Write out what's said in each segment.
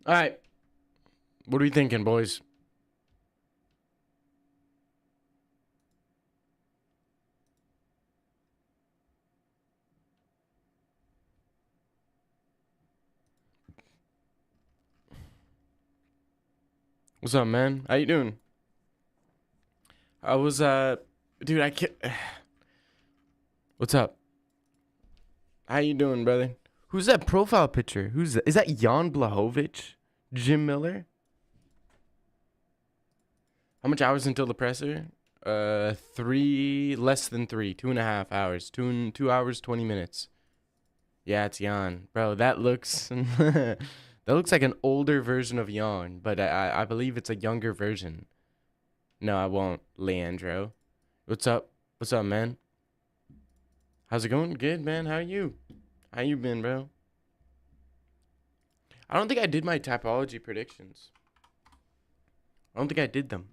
All right. What are we thinking, boys? What's up, man? How you doing? I was dude, I can't. What's up? How you doing, brother? Who's that profile picture? Who's that? Is that Jan Blahovic? Jim Miller? How much hours until the presser? Three, less than three, 2.5 hours, 2 hours, 20 minutes. Yeah, it's Jan, bro. That looks that looks like an older version of Jan, but I believe it's a younger version. No, I won't, Leandro. What's up? What's up, man? How's it going? Good, man. How are you? How you been, bro? I don't think I did my typology predictions. I don't think I did them.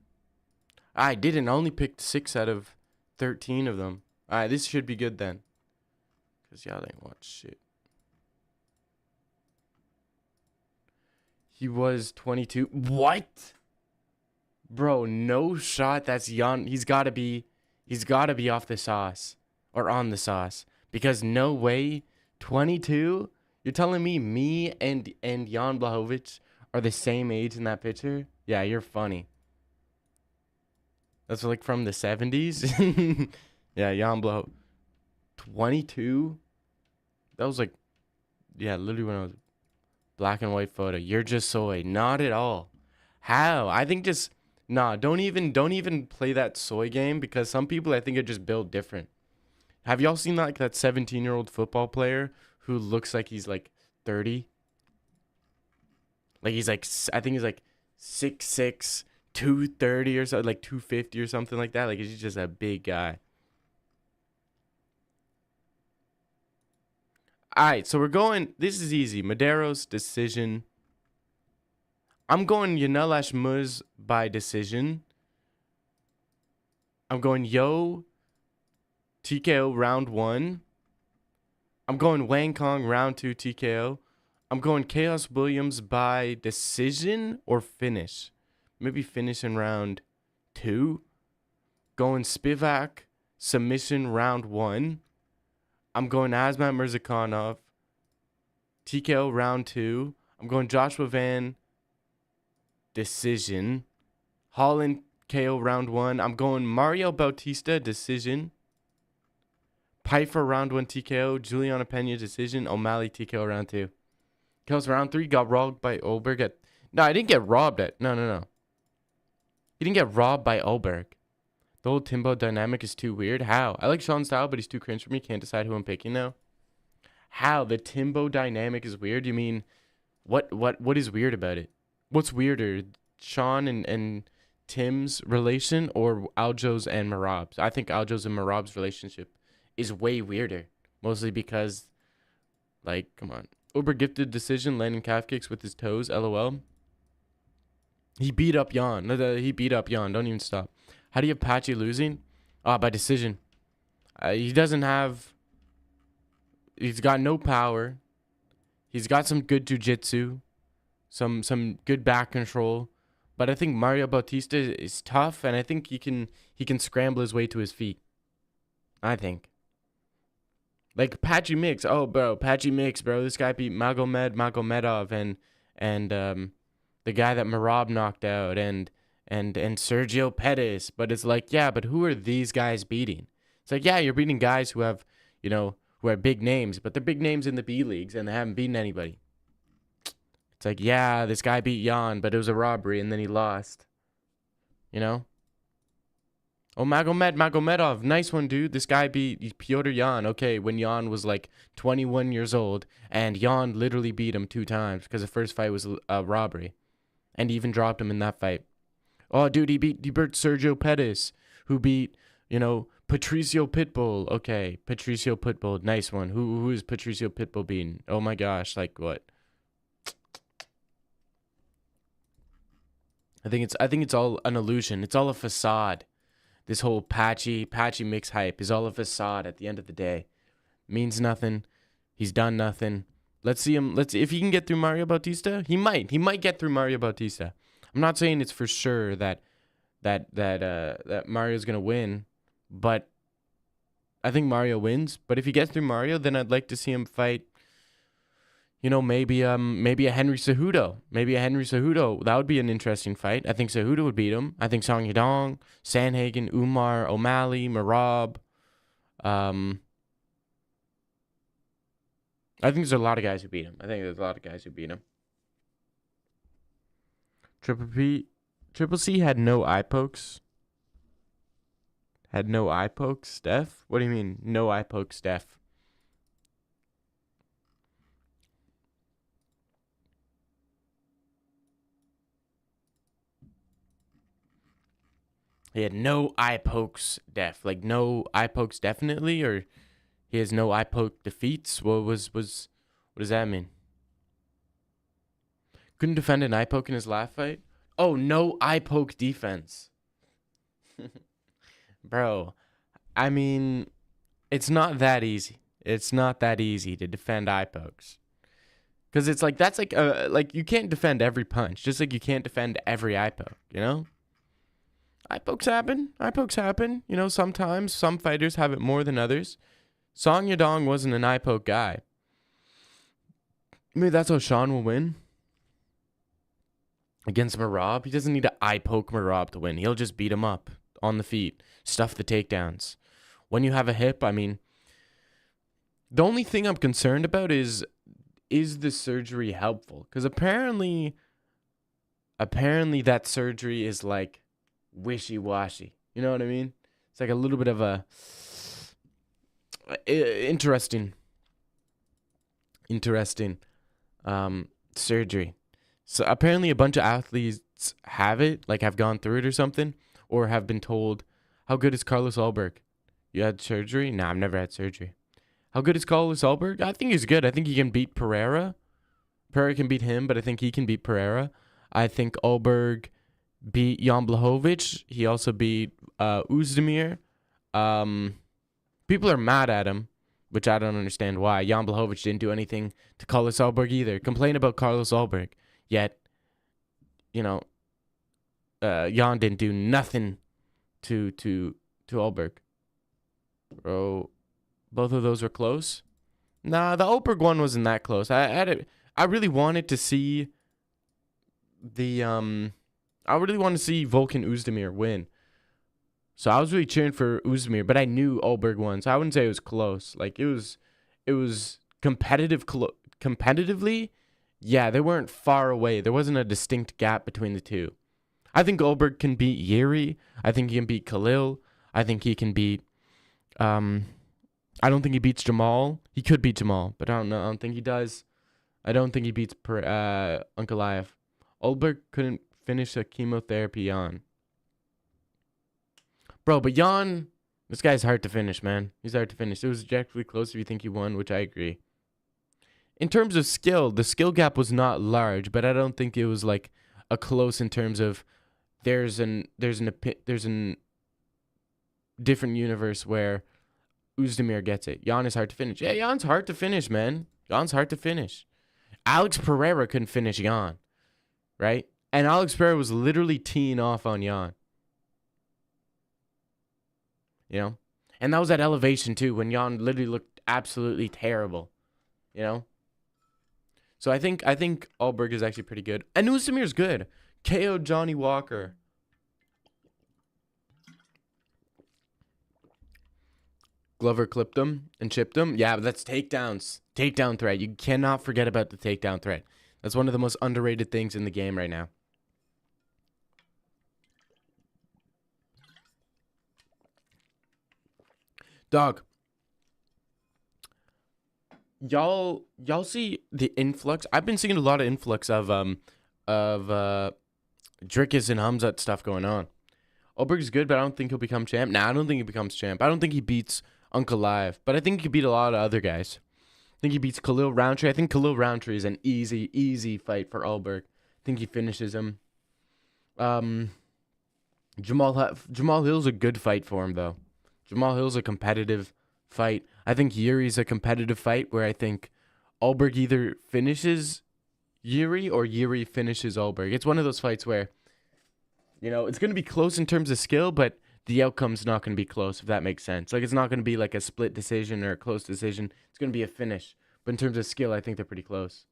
I didn't. I only picked 6 out of 13 of them. Alright, this should be good then. Because y'all ain't watch shit. He was 22. What? Bro, no shot. That's Jan. He's gotta be off the sauce. Or on the sauce. Because no way. 22? You're telling me and Jan Blahovic are the same age in that picture? Yeah, you're funny. That's like from the 70s. Yeah, Jan Blahovic. 22? That was like, yeah, literally when I was black and white photo. You're just soy. Not at all. How? I think just nah. Don't even play that soy game because some people I think are just built different. Have y'all seen like that 17-year-old football player who looks like he's like 30? Like he's like I think he's like 6'6", 230 or something, like 250 or something like that. Like he's just a big guy. All right, so we're going. This is easy. Madero's decision. I'm going Yanel Ashmuz by decision. I'm going Yo TKO round 1. I'm going Wang Kong round 2 TKO. I'm going Chaos Williams by decision or finish. Maybe finish in round 2. Going Spivak submission round 1. I'm going Azmat Mirzakhanov TKO round 2. I'm going Joshua Van decision. Holland KO round 1. I'm going Mario Bautista decision. Pfeiffer round 1 TKO. Juliana Pena decision. O'Malley TKO round 2. Kills round 3. Got robbed by Oberg at. No, I didn't get robbed at. No. He didn't get robbed by Oberg. The whole Timbo dynamic is too weird. How? I like Sean's style, but he's too cringe for me. Can't decide who I'm picking now. How? The Timbo dynamic is weird? You mean what is weird about it? What's weirder? Sean and Tim's relation or Aljo's and Merab's? I think Aljo's and Merab's relationship is way weirder. Mostly because, like, come on. Uber gifted decision, landing calf kicks with his toes, lol. He beat up Jan. He beat up Jan. Don't even stop. How do you have Patchy losing? By decision. He doesn't have... He's got no power. He's got some good jiu-jitsu. Some good back control. But I think Mario Bautista is tough, and I think he can scramble his way to his feet. I think. Like Patchy Mix. Oh, bro, Patchy Mix, bro. This guy beat Magomedov and the guy that Merab knocked out and Sergio Pettis. But it's like, yeah, but who are these guys beating? It's like, yeah, you're beating guys who have, who are big names, but they're big names in the B leagues and they haven't beaten anybody. It's like, yeah, this guy beat Jan, but it was a robbery and then he lost. You know? Oh, Magomedov. Nice one, dude. This guy beat Piotr Jan. Okay, when Jan was like 21 years old. And Jan literally beat him 2 times because the first fight was a robbery. And he even dropped him in that fight. Oh, dude, he beat Sergio Pettis, who beat, Patricio Pitbull. Okay, Patricio Pitbull. Nice one. Who is Patricio Pitbull beating? Oh, my gosh. Like, what? I think it's all an illusion. It's all a facade. This whole patchy mix hype is all a facade at the end of the day. Means nothing. He's done nothing. Let's see him. Let's if he can get through Mario Bautista. He might. He might get through Mario Bautista. I'm not saying it's for sure that Mario's gonna win, but I think Mario wins. But if he gets through Mario, then I'd like to see him fight. Maybe a Henry Cejudo. Maybe a Henry Cejudo. That would be an interesting fight. I think Cejudo would beat him. I think Song Yadong, Sanhagen, Umar, O'Malley, Merab. I think there's a lot of guys who beat him. Triple C had no eye pokes. Steph? What do you mean, no eye pokes, Steph? He had no eye pokes, Def. Like, no eye pokes definitely, or he has no eye poke defeats? What does that mean? Couldn't defend an eye poke in his last fight? Oh, no eye poke defense. Bro, I mean, it's not that easy. It's not that easy to defend eye pokes. Because it's like, that's like you can't defend every punch, just like you can't defend every eye poke, you know? Eye pokes happen. Sometimes some fighters have it more than others. Song Yadong wasn't an eye poke guy. Maybe that's how Sean will win. Against Merab, he doesn't need to eye poke Merab to win. He'll just beat him up on the feet, stuff the takedowns. When you have a hip, I mean, the only thing I'm concerned about is the surgery helpful? Because apparently that surgery is like wishy-washy. You know what I mean? It's like a little bit of a interesting surgery. So apparently a bunch of athletes have it, like have gone through it or something, or have been told, how good is Carlos Ulberg? You had surgery? Nah, I've never had surgery. How good is Carlos Ulberg? I think he's good. I think he can beat Pereira. Pereira can beat him, but I think he can beat Pereira. I think Ulberg beat Jan Blachowicz. He also beat Uzdemir. People are mad at him, which I don't understand why. Jan Blachowicz didn't do anything to Carlos Ulberg either. Complain about Carlos Ulberg. Yet, Jan didn't do nothing to Ulberg. Bro, both of those were close. Nah, the Ulberg one wasn't that close. I really wanted to see Volkan Uzdemir win. So I was really cheering for Uzdemir, but I knew Ulberg won, so I wouldn't say it was close. Like it was competitively. Yeah, they weren't far away. There wasn't a distinct gap between the two. I think Ulberg can beat Yuri. I think he can beat Khalil. I think he can beat. I don't think he beats Jamal. He could beat Jamal, but I don't know. I don't think he does. I don't think he beats Ankalaev. Ulberg couldn't finish a chemotherapy Jan. Bro, but Jan, this guy's hard to finish, man. He's hard to finish. It was objectively close if you think he won, which I agree. In terms of skill, the skill gap was not large, but I don't think it was like a close in terms of there's an different universe where Uzdemir gets it. Jan is hard to finish. Yeah, Jan's hard to finish, man. Jan's hard to finish. Alex Pereira couldn't finish Jan, right? And Alex Pereira was literally teeing off on Jan. You know? And that was at elevation too, when Jan literally looked absolutely terrible. You know? So I think Ulberg is actually pretty good. And Uzdemir's good. KO Johnny Walker. Glover clipped him and chipped him. Yeah, but that's takedowns. Takedown threat. You cannot forget about the takedown threat. That's one of the most underrated things in the game right now. Dog. Y'all see the influx? I've been seeing a lot of influx of Drickus and Hamzat stuff going on. Ulberg's good, but I don't think he'll become champ. Nah, I don't think he becomes champ. I don't think he beats Ankalaev, but I think he could beat a lot of other guys. I think he beats Khalil Roundtree. I think Khalil Roundtree is an easy fight for Ulberg. I think he finishes him. Jamal Hill's a good fight for him, though. Jamal Hill's a competitive fight. I think Yuri's a competitive fight where I think Ulberg either finishes Yuri or Yuri finishes Ulberg. It's one of those fights where, it's going to be close in terms of skill, but the outcome's not going to be close, if that makes sense. Like, it's not going to be like a split decision or a close decision. It's going to be a finish. But in terms of skill, I think they're pretty close.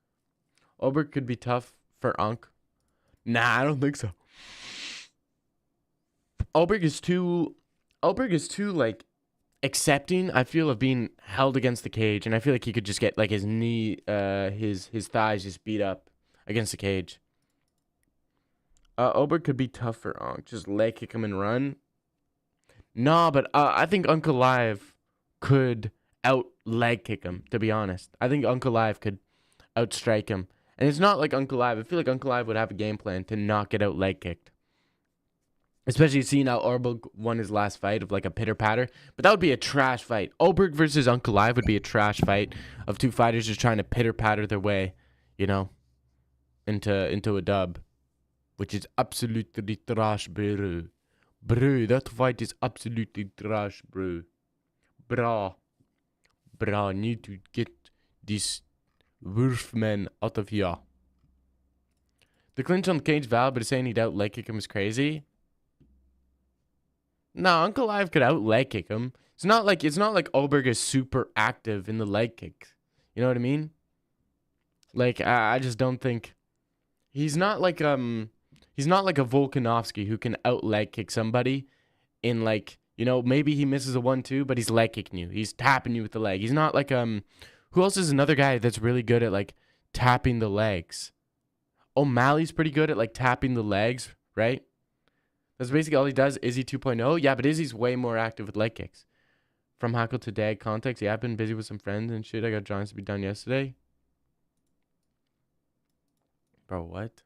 Ulberg could be tough for Unk. Nah, I don't think so. Ulberg is too like accepting, I feel, of being held against the cage, and I feel like he could just get like his knee, his thighs just beat up against the cage. Ulberg could be tough for Unk. Just leg kick him and run. Nah, but I think Unk Alive could out leg kick him, to be honest. I think Unk Alive could outstrike him. And it's not like Unk Alive. I feel like Unk Alive would have a game plan to not get out leg kicked. Especially seeing how Ulberg won his last fight of like a pitter patter. But that would be a trash fight. Ulberg versus Unk Alive would be a trash fight of two fighters just trying to pitter patter their way, into a dub. Which is absolutely trash, bro. Bro, that fight is absolutely trash, bro. Bro, I need to get this Wolfman out of here. The clinch on the cage valve, but saying he'd out leg kick him is crazy. No, Uncle Live could out leg kick him. It's not like Ulberg is super active in the leg kicks. You know what I mean? Like I just don't think he's not like a Volkanovski who can out leg kick somebody in like, maybe he misses a 1-2, but he's leg kicking you. He's tapping you with the leg. He's not like who else is another guy that's really good at like tapping the legs? O'Malley's pretty good at like tapping the legs, right? That's basically all he does. Izzy 2.0. Yeah, but Izzy's way more active with leg kicks. From Hackle to Dag context. Yeah, I've been busy with some friends and shit. I got drawings to be done yesterday. Bro, what?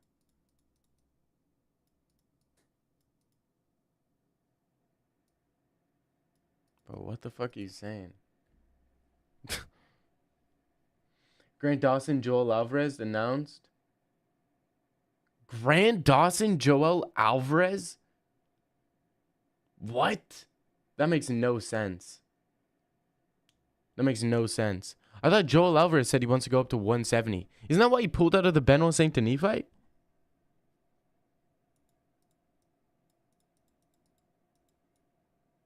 Bro, what the fuck are you saying? Grant Dawson, Joel Alvarez announced. Grant Dawson, Joel Alvarez? What? That makes no sense. That makes no sense. I thought Joel Alvarez said he wants to go up to 170. Isn't that why he pulled out of the Benoit Saint Denis fight?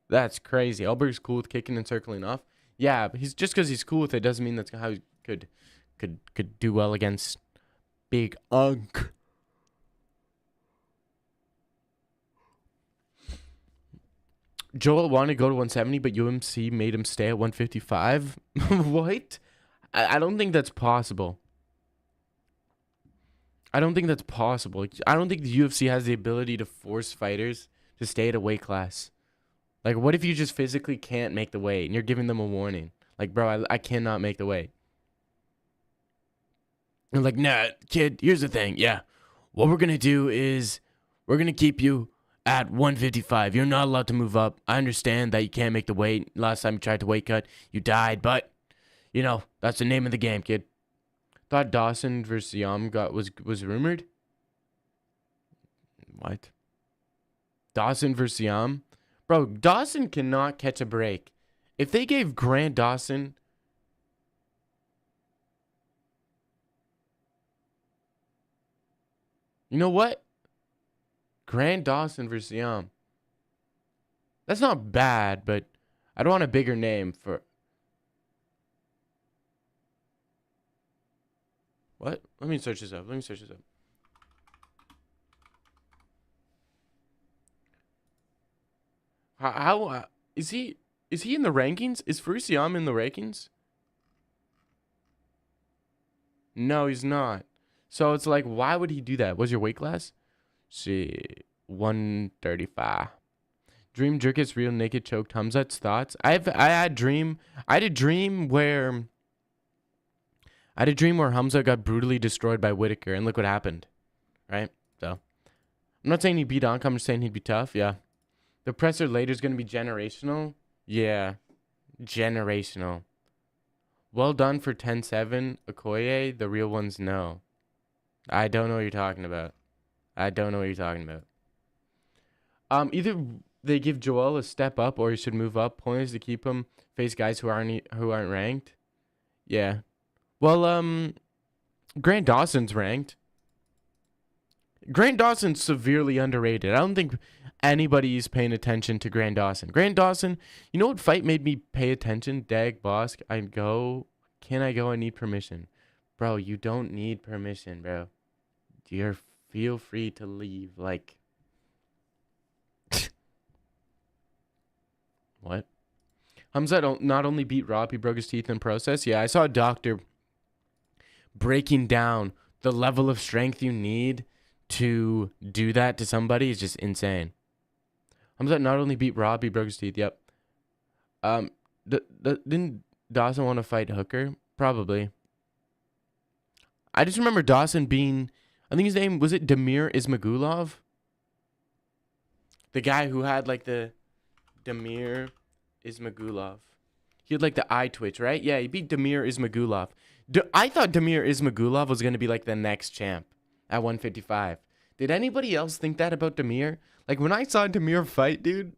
That's crazy. Alberg's cool with kicking and circling off. Yeah, but he's just because he's cool with it doesn't mean that's how he could do well against Big Unk. Joel wanted to go to 170, but UMC made him stay at 155. What? I don't think that's possible. I don't think that's possible. I don't think the UFC has the ability to force fighters to stay at a weight class. Like, what if you just physically can't make the weight and you're giving them a warning? Like, bro, I cannot make the weight. And like, nah, kid, here's the thing. Yeah, what we're going to do is we're going to keep you at 155. You're not allowed to move up. I understand that you can't make the weight. Last time you tried to weight cut, you died. But, that's the name of the game, kid. Thought Dawson versus Yam was rumored. What? Dawson versus Yam? Bro, Dawson cannot catch a break. If they gave Grant Dawson... You know what? Grant Dawson versus Yam. That's not bad, but I don't want a bigger name for... What? Let me search this up. How is he in the rankings? Is Faris Yam in the rankings? No, he's not. So it's like, why would he do that? What's your weight class? See, 135. Dream Jerkis real naked choked Hamzat's thoughts. I had a dream where Hamza got brutally destroyed by Whitaker, and look what happened. Right? So I'm not saying he beat Ankh, I'm just saying he'd be tough, yeah. The presser later is gonna be generational. Yeah. Generational. Well done for 10-7. Okoye, the real ones no. I don't know what you're talking about. Either they give Joel a step up or he should move up. Point is to keep him face guys who aren't ranked. Yeah. Well, Grant Dawson's ranked. Grant Dawson's severely underrated. I don't think anybody's paying attention to Grant Dawson. Grant Dawson, you know what fight made me pay attention? Dag Bosk, I'd go. Can I go? I need permission. Bro, you don't need permission, bro. You're feel free to leave. Like, what? Hamza not only beat Rob, he broke his teeth in process. Yeah, I saw a doctor breaking down the level of strength you need to do that to somebody is just insane. Hamza not only beat Rob, he broke his teeth. Yep. Didn't Dawson want to fight Hooker? Probably. I just remember Dawson being, I think his name, was it Damir Ismagulov? The guy who had like the Damir Ismagulov. He had like the eye twitch, right? Yeah, he beat Damir Ismagulov. I thought Damir Ismagulov was going to be like the next champ at 155. Did anybody else think that about Damir? Like when I saw Damir fight, dude,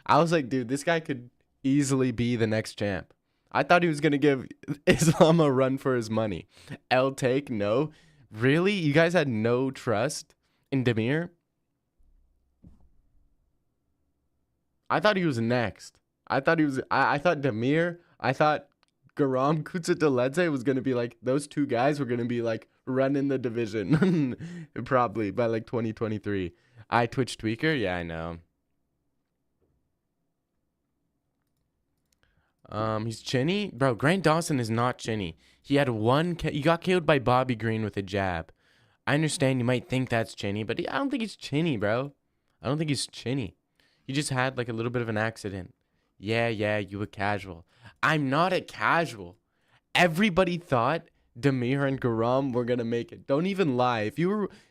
I was like, dude, this guy could easily be the next champ. I thought he was going to give Islam a run for his money. L take, no. Really? You guys had no trust in Damir? I thought he was next. I thought Damir, I thought Garam Kutsuteladze was going to be like, those two guys were going to be like running the division. Probably by like 2023. I Twitch Tweaker? Yeah, I know. He's chinny? Bro, Grant Dawson is not chinny. He had he got killed by Bobby Green with a jab. I understand you might think that's chinny, but I don't think he's chinny, bro. I don't think he's chinny. He just had like a little bit of an accident. Yeah, you a casual. I'm not a casual. Everybody thought Damir and Garam were going to make it. Don't even lie.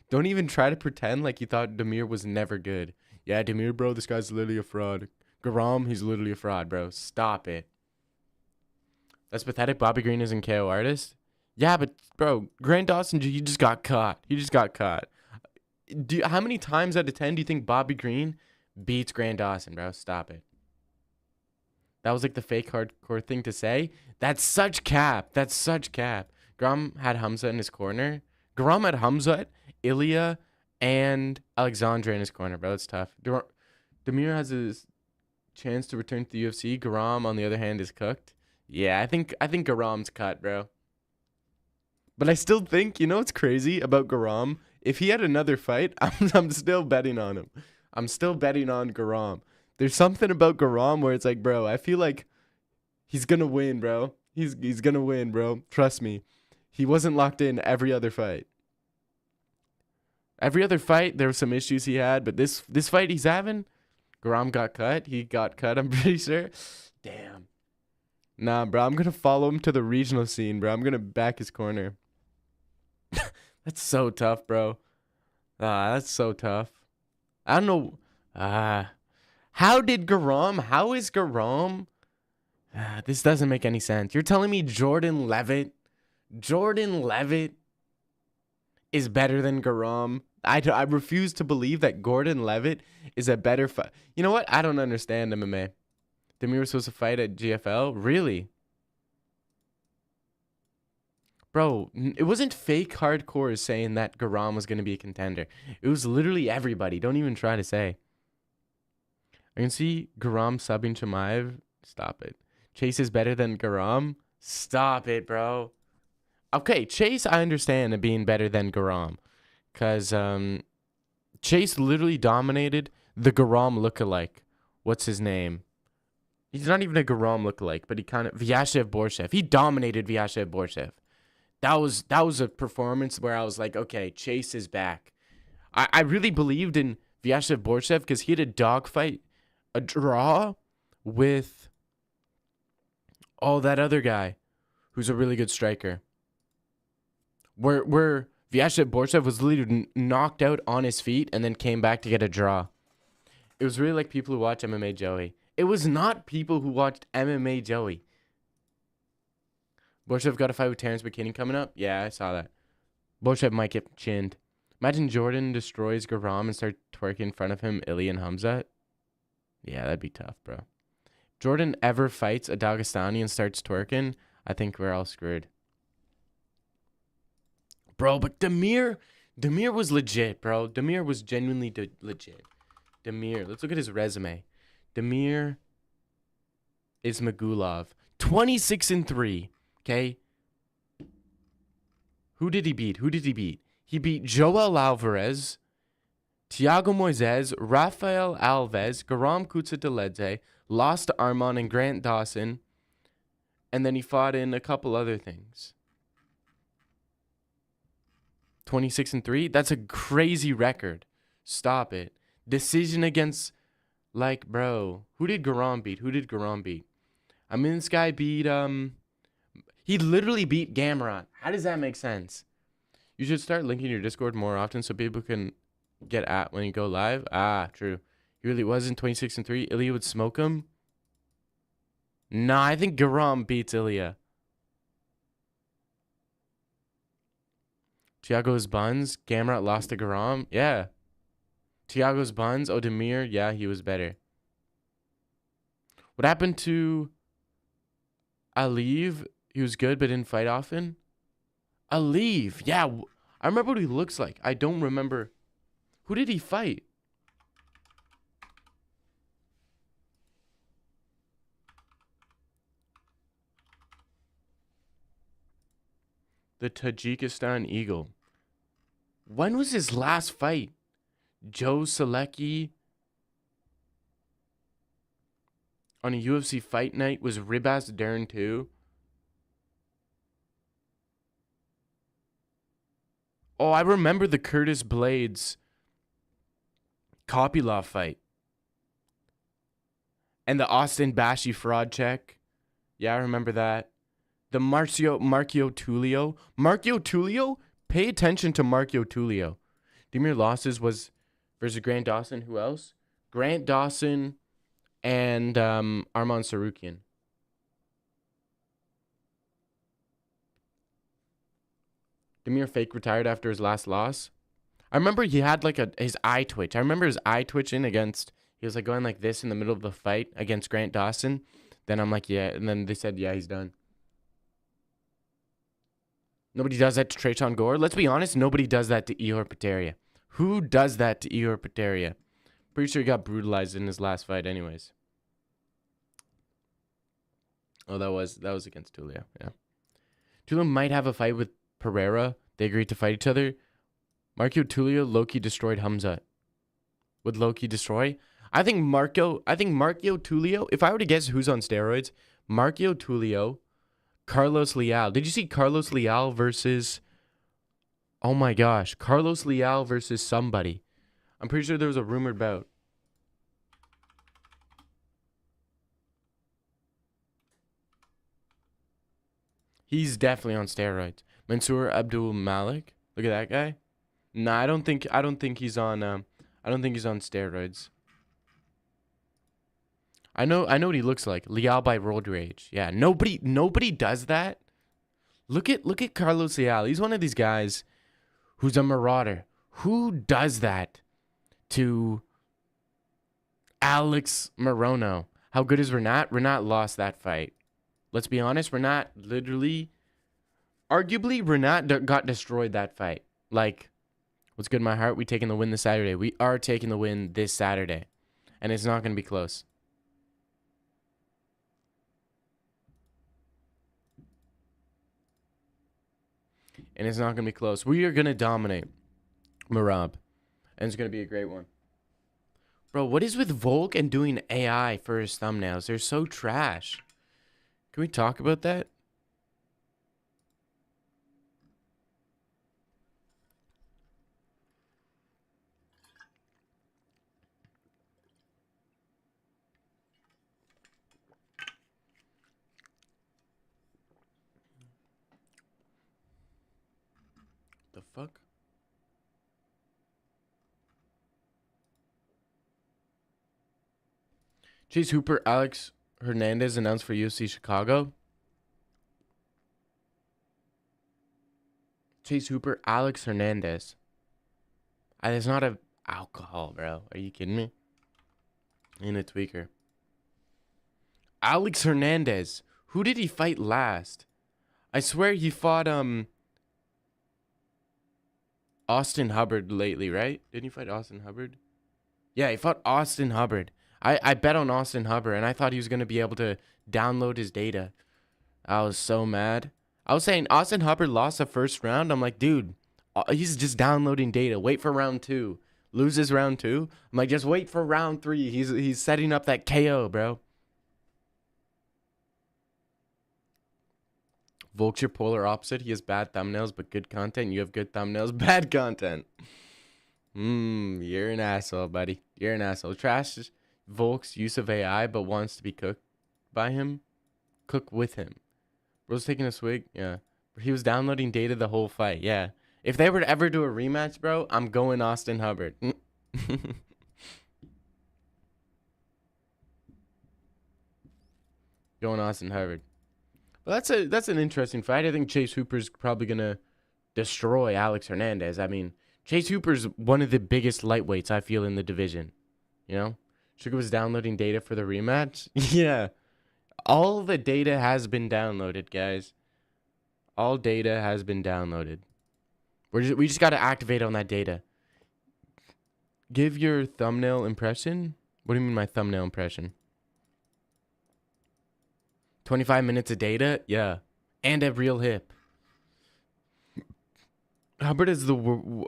Don't even try to pretend like you thought Damir was never good. Yeah, Damir, bro, this guy's literally a fraud. Garam, he's literally a fraud, bro. Stop it. That's pathetic. Bobby Green isn't KO artist. Yeah, but bro, Grant Dawson, he just got caught. How many times out of 10 do you think Bobby Green beats Grant Dawson, bro? Stop it. That was like the fake hardcore thing to say. That's such cap. Garam had Hamza in his corner. Garam had Hamza, Ilya, and Alexandre in his corner, bro. It's tough. Damir has his chance to return to the UFC. Garam, on the other hand, is cooked. Yeah, I think Garam's cut, bro. But I still think, you know what's crazy about Garam? If he had another fight, I'm still betting on him. I'm still betting on Garam. There's something about Garam where it's like, bro, I feel like he's going to win, bro. He's going to win, bro. Trust me. He wasn't locked in every other fight. Every other fight, there were some issues he had. But this fight he's having, Garam got cut. He got cut, I'm pretty sure. Damn. Nah, bro, I'm going to follow him to the regional scene, bro. I'm going to back his corner. That's so tough, bro. That's so tough. I don't know. How is Garam? This doesn't make any sense. You're telling me Jordan Levitt is better than Garam? I refuse to believe that Gordon Levitt is a better fight. You know what? I don't understand MMA. Damir was supposed to fight at GFL? Really? Bro, it wasn't fake hardcore saying that Garam was going to be a contender. It was literally everybody. Don't even try to say. I can see Garam subbing Chimaev. Stop it. Chase is better than Garam? Stop it, bro. Okay, Chase, I understand it being better than Garam. Because Chase literally dominated the Garam lookalike. What's his name? He's not even a Garam lookalike, but he kind of... Vyashev Borshev. He dominated Vyashev Borshev. That was a performance where I was like, okay, Chase is back. I really believed in Vyashev Borshev because he had a dogfight, a draw with that other guy who's a really good striker. Where Vyashev Borshev was literally knocked out on his feet and then came back to get a draw. It was really like people who watch MMA Joey. It was not people who watched MMA Joey. Borshev got a fight with Terrence McKinney coming up? Yeah, I saw that. Borshev might get chinned. Imagine Jordan destroys Garam and starts twerking in front of him, Ilya and Hamzat. Yeah, that'd be tough, bro. Jordan ever fights a Dagestani and starts twerking, I think we're all screwed. Bro, but Demir was legit, bro. Demir was genuinely legit. Demir, let's look at his resume. Demir Ismagulov, 26-3. Okay. Who did he beat? He beat Joel Alvarez, Thiago Moises, Rafael Alves, Garam Kutsa-Deledze, lost to Armand and Grant Dawson, and then he fought in a couple other things. 26-3? That's a crazy record. Stop it. Decision against, like, bro. Who did Garam beat? I mean, this guy beat, he literally beat Gamrot. How does that make sense? You should start linking your Discord more often so people can get at when you go live. Ah, true. He really wasn't 26-3. Ilya would smoke him. Nah, I think Garam beats Ilya. Thiago's buns. Gamrot lost to Garam. Yeah. Thiago's buns. Demir. Yeah, he was better. What happened to Aliv? He was good but didn't fight often. Aliv. Yeah. I remember what he looks like. I don't remember. Who did he fight? The Tajikistan Eagle. When was his last fight? Joe Selecki on a UFC fight night was Ribas Dern too. Oh, I remember the Curtis Blades Kopylov fight. And the Austin Bashi fraud check. Yeah, I remember that. The Marcio Tullio. Marcio Tullio? Pay attention to Marcio Tullio. Demir losses was versus Grant Dawson. Who else? Grant Dawson and Arman Sarukian. Demir fake retired after his last loss. I remember he had like his eye twitch. I remember his eye twitching against, he was like going like this in the middle of the fight against Grant Dawson. Then I'm like, yeah. And then they said, yeah, he's done. Nobody does that to Trajan Gore. Let's be honest, nobody does that to Ihor Potieria. Who does that to Ihor Potieria? Pretty sure he got brutalized in his last fight anyways. Oh, that was against Tullio, yeah. Tullio might have a fight with Pereira. They agreed to fight each other. Marcio Tullio low-key destroyed Hamza. Would low-key destroy? I think Marcio Tullio, if I were to guess who's on steroids, Marcio Tullio, Carlos Leal. Did you see Carlos Leal versus, oh my gosh, Carlos Leal versus somebody? I'm pretty sure there was a rumored bout. He's definitely on steroids. Mansour Abdul Malik. Look at that guy. Nah, I don't think he's on steroids. I know what he looks like. Leal by Road Rage. Yeah, nobody does that. Look at Carlos Leal. He's one of these guys who's a marauder. Who does that to Alex Morono? How good is Renat? Renat lost that fight. Let's be honest, Renat literally, arguably, Renat got destroyed that fight. Like, what's good in my heart? We taking the win this Saturday. We are taking the win this Saturday. And it's not going to be close. And it's not going to be close. We are going to dominate Merab. And it's going to be a great one. Bro, what is with Volk and doing AI for his thumbnails? They're so trash. Can we talk about that? The fuck? Chase Hooper, Alex Hernandez announced for UFC Chicago. Chase Hooper, Alex Hernandez. There's not a alcohol, bro. Are you kidding me? In a tweaker. Alex Hernandez. Who did he fight last? I swear he fought Austin Hubbard lately, right? Didn't he fight Austin Hubbard? Yeah, he fought Austin Hubbard. I bet on Austin Hubbard, and I thought he was going to be able to download his data. I was so mad. I was saying Austin Hubbard lost the first round. I'm like, dude, he's just downloading data. Wait for round 2. Loses round 2. I'm like, just wait for round 3. He's setting up that KO, bro. Vulture polar opposite. He has bad thumbnails but good content. You have good thumbnails, bad content. You're an asshole, buddy. You're an asshole. Trash Volk's use of AI but wants to be cooked by him. Cook with him. Bro's taking a swig. Yeah. He was downloading data the whole fight. Yeah. If they were to ever do a rematch, bro, I'm going Austin Hubbard. Going Austin Hubbard. Well, that's an interesting fight. I think Chase Hooper's probably gonna destroy Alex Hernandez. I mean, Chase Hooper's one of the biggest lightweights I feel in the division. You know, Sugar was downloading data for the rematch. Yeah, all the data has been downloaded, guys. All data has been downloaded. We just gotta activate on that data. Give your thumbnail impression. What do you mean my thumbnail impression? 25 minutes of data? Yeah. And a real hip. Hubbard is the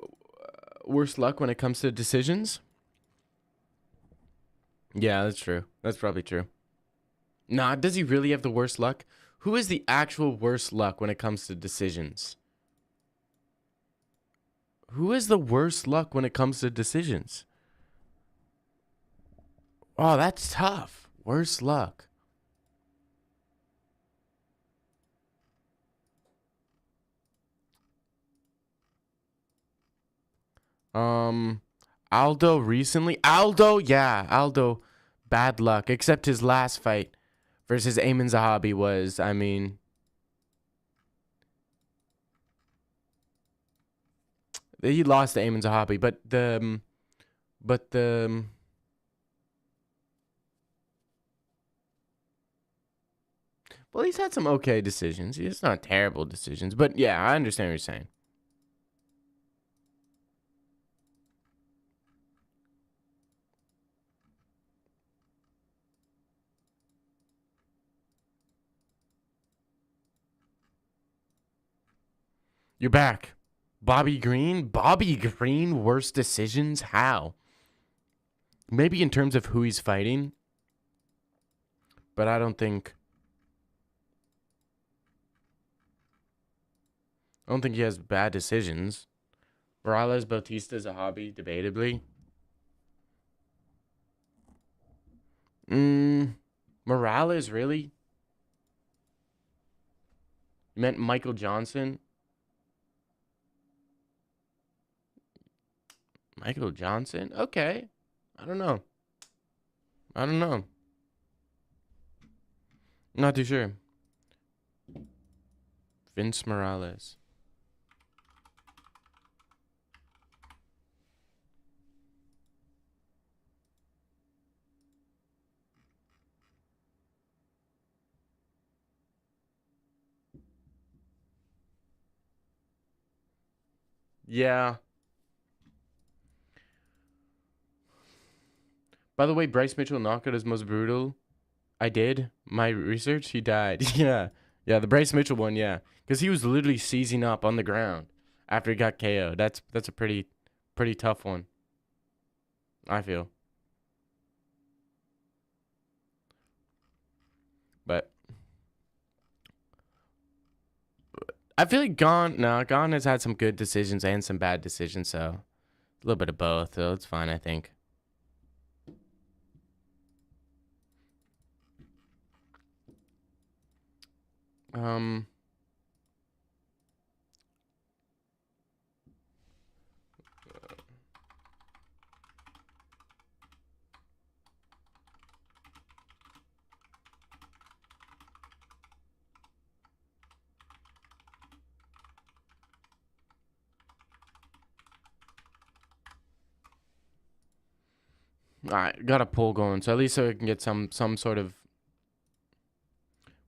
worst luck when it comes to decisions? Yeah, that's true. That's probably true. Nah, does he really have the worst luck? Who is the actual worst luck when it comes to decisions? Who is the worst luck when it comes to decisions? Oh, that's tough. Worst luck. Aldo recently. Yeah, Aldo, bad luck. Except his last fight versus Ayman Zahabi was, I mean, he lost to Ayman Zahabi, but well, he's had some okay decisions. It's not terrible decisions, but yeah, I understand what you're saying. You're back. Bobby Green? Bobby Green, worst decisions? How? Maybe in terms of who he's fighting, but I don't think he has bad decisions. Morales, Bautista is a hobby, debatably. Morales, really? You meant Michael Johnson? Michael Johnson? Okay. I don't know. I'm not too sure. Vince Morales. Yeah. By the way, Bryce Mitchell knockout is most brutal. I did my research. He died. Yeah. Yeah, the Bryce Mitchell one, yeah. Because he was literally seizing up on the ground after he got KO'd. That's a pretty tough one, I feel. But I feel like Gon has had some good decisions and some bad decisions, so a little bit of both, so it's fine, I think. All right, got a poll going, so at least so I can get some sort of.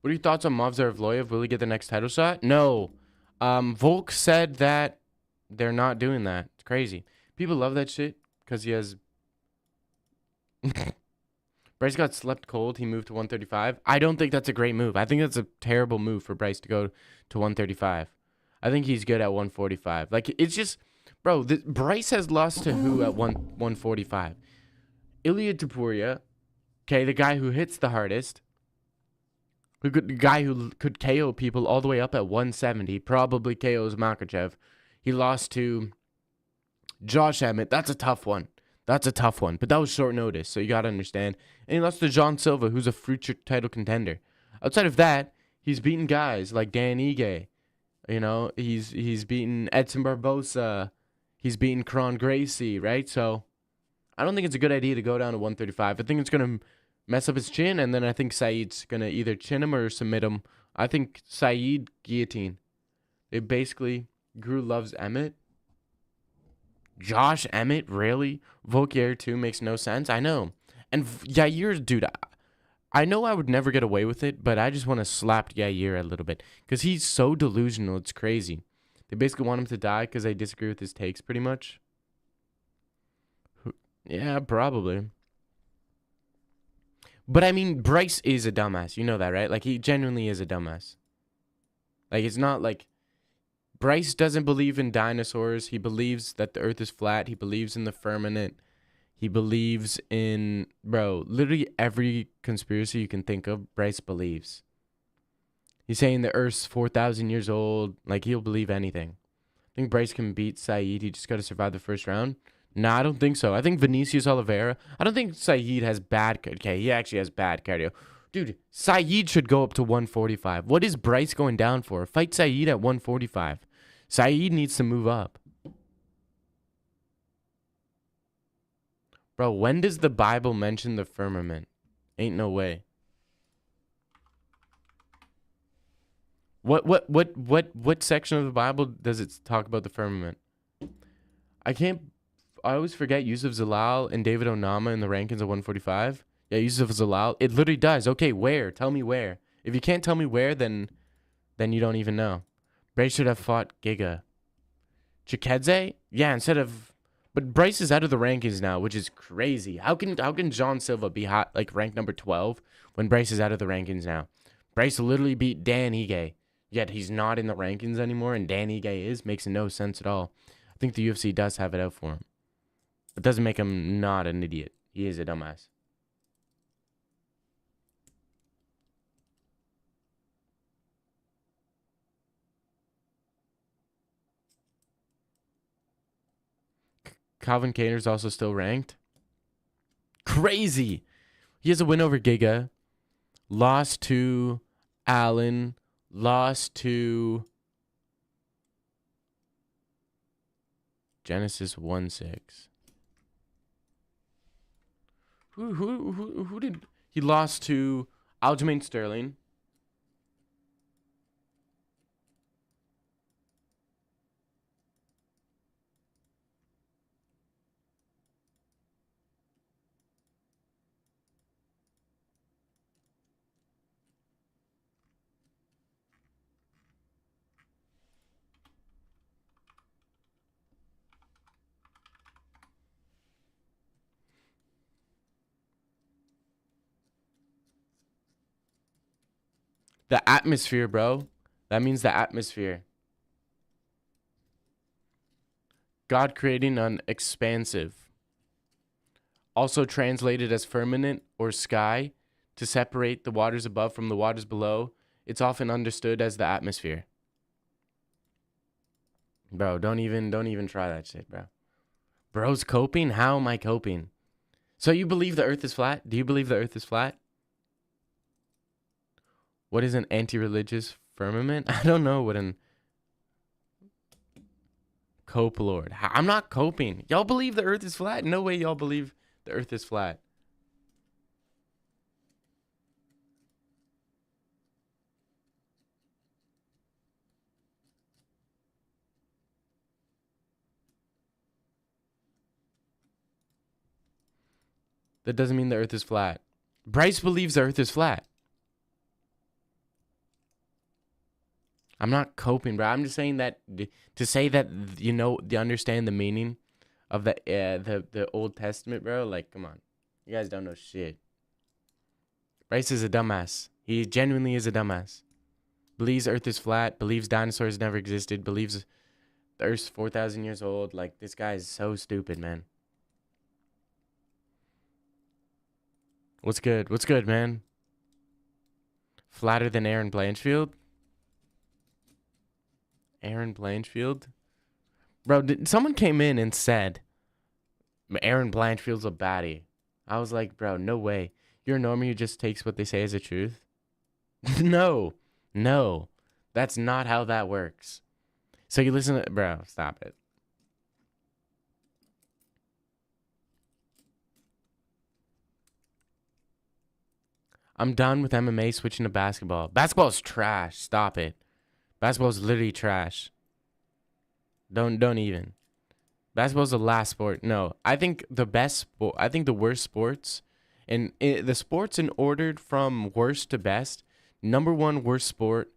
What are your thoughts on Movsar Evloev? Will he get the next title shot? No. Volk said that they're not doing that. It's crazy. People love that shit because he has. Bryce got slept cold. He moved to 135. I don't think that's a great move. I think that's a terrible move for Bryce to go to 135. I think he's good at 145. Like, it's just, bro, Bryce has lost to who at 145? Ilya Topuria, okay, the guy who hits the hardest, the guy who could KO people all the way up at 170, probably KOs Makachev. He lost to Josh Emmett. That's a tough one. That's a tough one. But that was short notice, so you got to understand. And he lost to John Silva, who's a future title contender. Outside of that, he's beaten guys like Dan Ige. You know, he's beaten Edson Barbosa. He's beaten Kron Gracie, right? So I don't think it's a good idea to go down to 135. I think it's going to mess up his chin, and then I think Saeed's going to either chin him or submit him. I think Saeed guillotine. They basically, Gru loves Emmett. Josh Emmett, really? Volkier 2 makes no sense. I know. And Yair, dude, I know I would never get away with it, but I just want to slap Yair a little bit because he's so delusional. It's crazy. They basically want him to die because they disagree with his takes pretty much. Yeah, probably. But I mean, Bryce is a dumbass. You know that, right? Like, he genuinely is a dumbass. Like, it's not like Bryce doesn't believe in dinosaurs. He believes that the earth is flat. He believes in the firmament. He believes in, bro, literally every conspiracy you can think of, Bryce believes. He's saying the earth's 4,000 years old. Like, he'll believe anything. I think Bryce can beat Saeed. He just got to survive the first round. Nah, I don't think so. I think Vinicius Oliveira. I don't think Saeed has bad. Okay, he actually has bad cardio. Dude, Saeed should go up to 145. What is Bryce going down for? Fight Saeed at 145. Saeed needs to move up. Bro, when does the Bible mention the firmament? Ain't no way. What section of the Bible does it talk about the firmament? I always forget Yusuf Zalal and David Onama in the rankings of 145. Yeah, Yusuf Zalal. It literally does. Okay, where? Tell me where. If you can't tell me where, then you don't even know. Bryce should have fought Giga. Chikedze? Yeah, instead of... But Bryce is out of the rankings now, which is crazy. How can John Silva be hot, like ranked number 12 when Bryce is out of the rankings now? Bryce literally beat Dan Ige, yet he's not in the rankings anymore, and Dan Ige is. Makes no sense at all. I think the UFC does have it out for him. It doesn't make him not an idiot. He is a dumbass. Calvin Kattar's also still ranked. Crazy. He has a win over Giga. Lost to Allen. Lost to Genesis 1-6. Who did he lost to? Aljamain Sterling. The atmosphere, bro. That means the atmosphere. God creating an expansive. Also translated as firmament or sky to separate the waters above from the waters below. It's often understood as the atmosphere. Bro, don't even try that shit, bro. Bro's coping? How am I coping? So you believe the earth is flat? Do you believe the earth is flat? What is an anti-religious firmament? I don't know what an cope lord. I'm not coping. Y'all believe the earth is flat? No way y'all believe the earth is flat. That doesn't mean the earth is flat. Bryce believes the earth is flat. I'm not coping, bro. I'm just saying that to say that you understand the meaning of the Old Testament, bro. Like, come on, you guys don't know shit. Bryce is a dumbass. He genuinely is a dumbass. Believes Earth is flat. Believes dinosaurs never existed. Believes the Earth's 4,000 years old. Like, this guy is so stupid, man. What's good? What's good, man? Flatter than Aaron Blanchfield? Aaron Blanchfield? Bro, someone came in and said Aaron Blanchfield's a baddie. I was like, bro, no way. You're a normie who just takes what they say as the truth? No. No. That's not how that works. So you listen to... Bro, stop it. I'm done with MMA, switching to basketball. Basketball's trash. Stop it. Basketball's literally trash. Don't even. Basketball's the last sport. No, I think the best sport. I think the worst sports, and the sports in order from worst to best. Number one worst sport,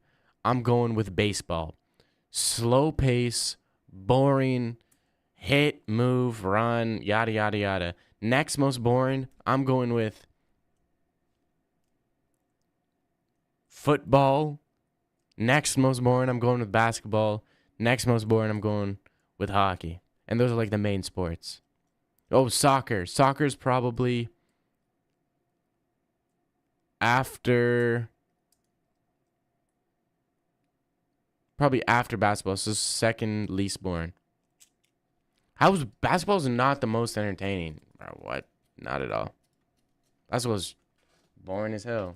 I'm going with baseball. Slow pace, boring, hit, move, run, yada yada yada. Next most boring, I'm going with football. Next most boring, I'm going with basketball. Next most boring, I'm going with hockey. And those are like the main sports. Oh, soccer. Soccer's probably after basketball. So second least boring. Basketball's not the most entertaining? Or what? Not at all. Basketball's boring as hell.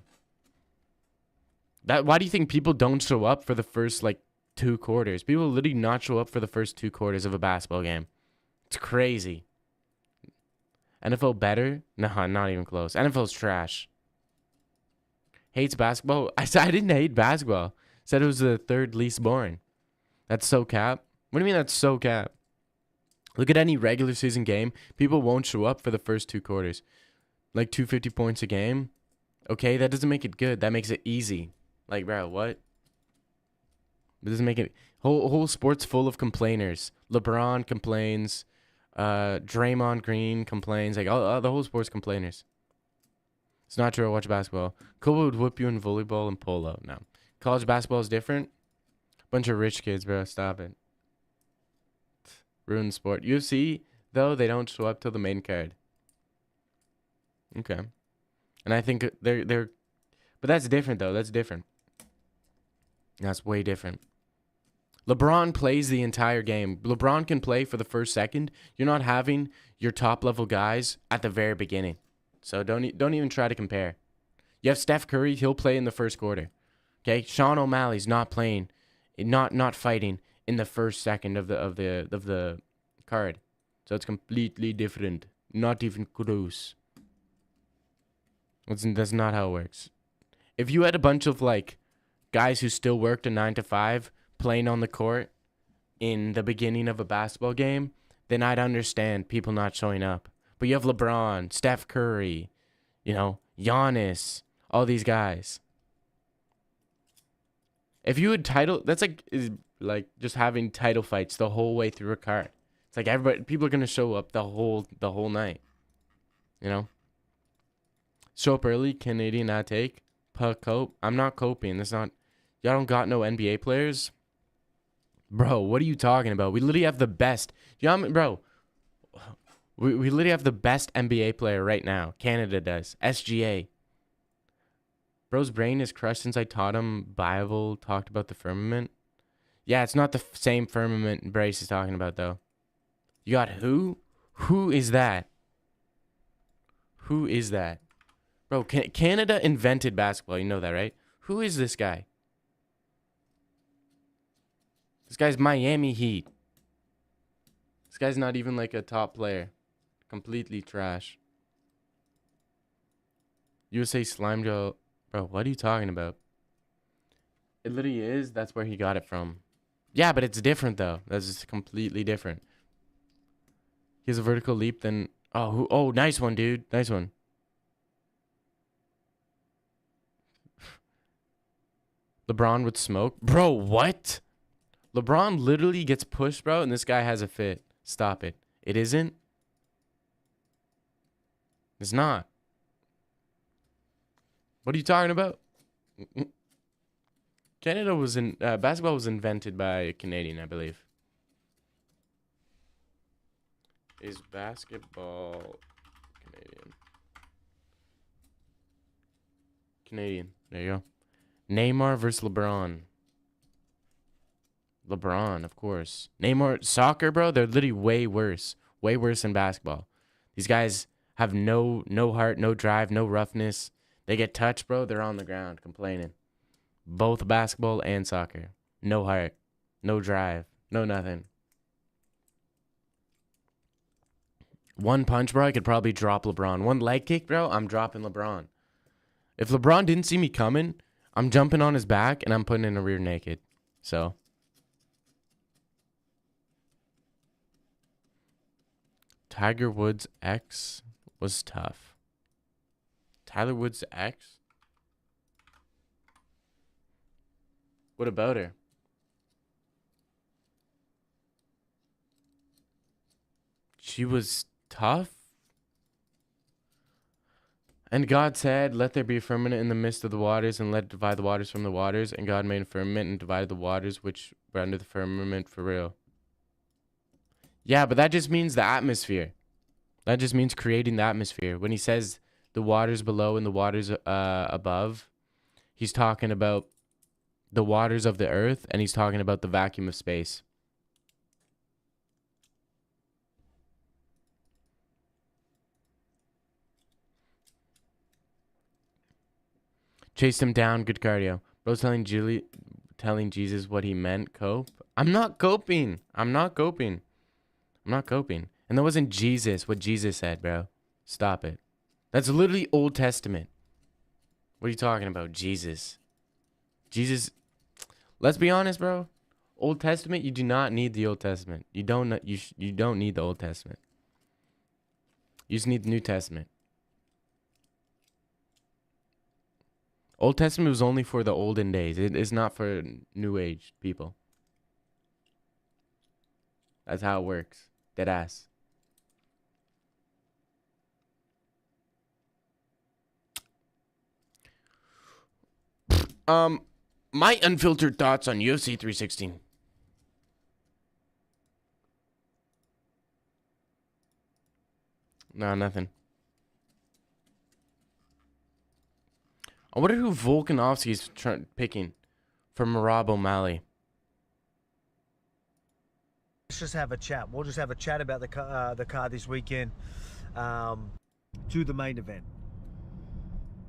Why do you think people don't show up for the first like 2 quarters? People literally not show up for the first 2 quarters of a basketball game. It's crazy. NFL better? Nah, not even close. NFL's trash. Hates basketball? I didn't hate basketball. Said it was the third least boring. That's so cap. What do you mean that's so cap? Look at any regular season game. People won't show up for the first 2 quarters. Like 250 points a game. Okay, that doesn't make it good. That makes it easy. Like, bro, what? It doesn't make it... Whole sport's full of complainers. LeBron complains. Draymond Green complains. Like, all the whole sport's complainers. It's not true. I watch basketball. Kobe would whip you in volleyball and polo. No. College basketball is different. Bunch of rich kids, bro. Stop it. Ruined sport. UFC, though, they don't show up till the main card. Okay. And I think they're... But that's different, though. That's different. That's way different. LeBron plays the entire game. LeBron can play for the first second. You're not having your top level guys at the very beginning. So don't even try to compare. You have Steph Curry, he'll play in the first quarter. Okay? Sean O'Malley's not playing, not fighting in the first second of the card. So it's completely different. Not even close. That's not how it works. If you had a bunch of like guys who still worked a 9 to 5 playing on the court in the beginning of a basketball game, then I'd understand people not showing up. But you have LeBron, Steph Curry, Giannis, all these guys. If you had that's like just having title fights the whole way through a card. It's like people are gonna show up the whole night. Show up early, Canadian not take. Cope. I'm not coping. That's not. Y'all don't got no NBA players? Bro, what are you talking about? We literally have the best. Bro, we literally have the best NBA player right now. Canada does. SGA. Bro's brain is crushed since I taught him Bible, talked about the firmament. Yeah, it's not the same firmament Brace is talking about, though. You got who? Who is that? Who is that? Bro, Canada invented basketball. You know that, right? Who is this guy? This guy's Miami Heat. This guy's not even like a top player. Completely trash. USA Slime Gel. Bro, what are you talking about? It literally is. That's where he got it from. Yeah, but it's different, though. That's just completely different. He has a vertical leap, then... Oh, nice one, dude. Nice one. LeBron would smoke. Bro, what? LeBron literally gets pushed, bro, and this guy has a fit. Stop it. It isn't? It's not. What are you talking about? Canada was in... basketball was invented by a Canadian, I believe. Is basketball Canadian? Canadian. There you go. Neymar versus LeBron. LeBron, of course. Neymar, soccer, bro, they're literally way worse. Way worse than basketball. These guys have no heart, no drive, no roughness. They get touched, bro, they're on the ground complaining. Both basketball and soccer. No heart, no drive, no nothing. One punch, bro, I could probably drop LeBron. One leg kick, bro, I'm dropping LeBron. If LeBron didn't see me coming, I'm jumping on his back and I'm putting in a rear naked. So. Tiger Woods' ex was tough. Tyler Woods' ex? What about her? She was tough? And God said, let there be a firmament in the midst of the waters, and let it divide the waters from the waters. And God made a firmament and divided the waters which were under the firmament for real. Yeah, but that just means the atmosphere. That just means creating the atmosphere. When he says the waters below and the waters above, he's talking about the waters of the earth, and he's talking about the vacuum of space. Chased him down, good cardio. Bro's telling Jesus what he meant, cope. I'm not coping. I'm not coping. I'm not coping. And that wasn't Jesus, what Jesus said, bro. Stop it. That's literally Old Testament. What are you talking about? Jesus. Jesus. Let's be honest, bro. Old Testament, you do not need the Old Testament. You don't need the Old Testament. You just need the New Testament. Old Testament was only for the olden days. It is not for New Age people. That's how it works. Dead ass. My unfiltered thoughts on UFC 316. No, nothing. I wonder who Volkanovski's picking for Merab O'Malley. Let's just have a chat. We'll just have a chat about the card this weekend to the main event.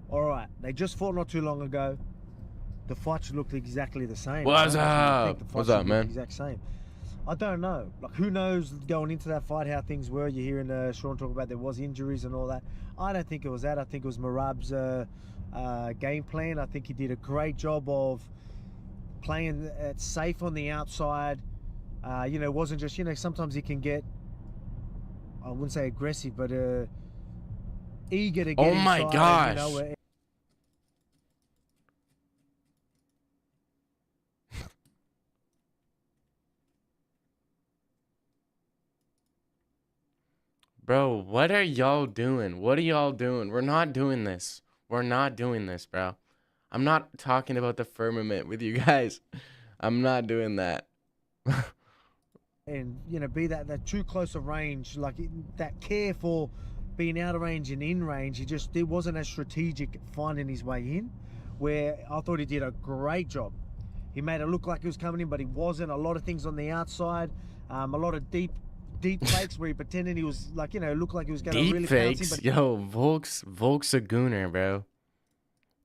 All right, they just fought not too long ago. The fights looked exactly the same. What's up? What's up, man? Exact same. I don't know. Like, who knows going into that fight how things were? You're hearing Sean talk about there was injuries and all that. I don't think it was that. I think it was Merab's game plan. I think he did a great job of playing it safe on the outside. You know, it wasn't just, you know, sometimes he can get, I wouldn't say aggressive, but eager to get oh my inside, gosh. you know, Bro, what are y'all doing? What are y'all doing? We're not doing this. We're not doing this, bro. I'm not talking about the firmament with you guys. I'm not doing that. and, you know, be that too close a range, like that care for being out of range and in range. It wasn't as strategic finding his way in, where I thought he did a great job. He made it look like he was coming in, but he wasn't. A lot of things on the outside, a lot of deep fakes where he pretended he was, like, you know, looked like he was going to really fakes? pounce in, but Yo, Volk's a gooner, bro.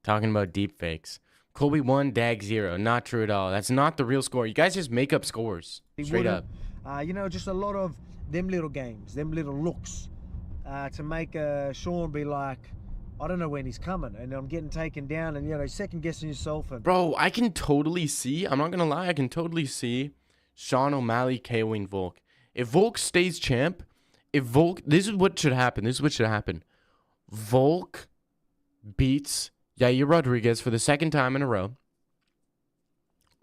Talking about deep fakes. Colby 1, Dag 0. Not true at all. That's not the real score. You guys just make up scores. Straight up. You know, just a lot of them little games, them little looks to make Sean be like, I don't know when he's coming, and I'm getting taken down, and, you know, second guessing yourself. And bro, I can totally see, I'm not going to lie, I can totally see Sean O'Malley KOing Volk. If Volk stays champ, this is what should happen. This is what should happen. Volk beats Yair Rodriguez for the second time in a row.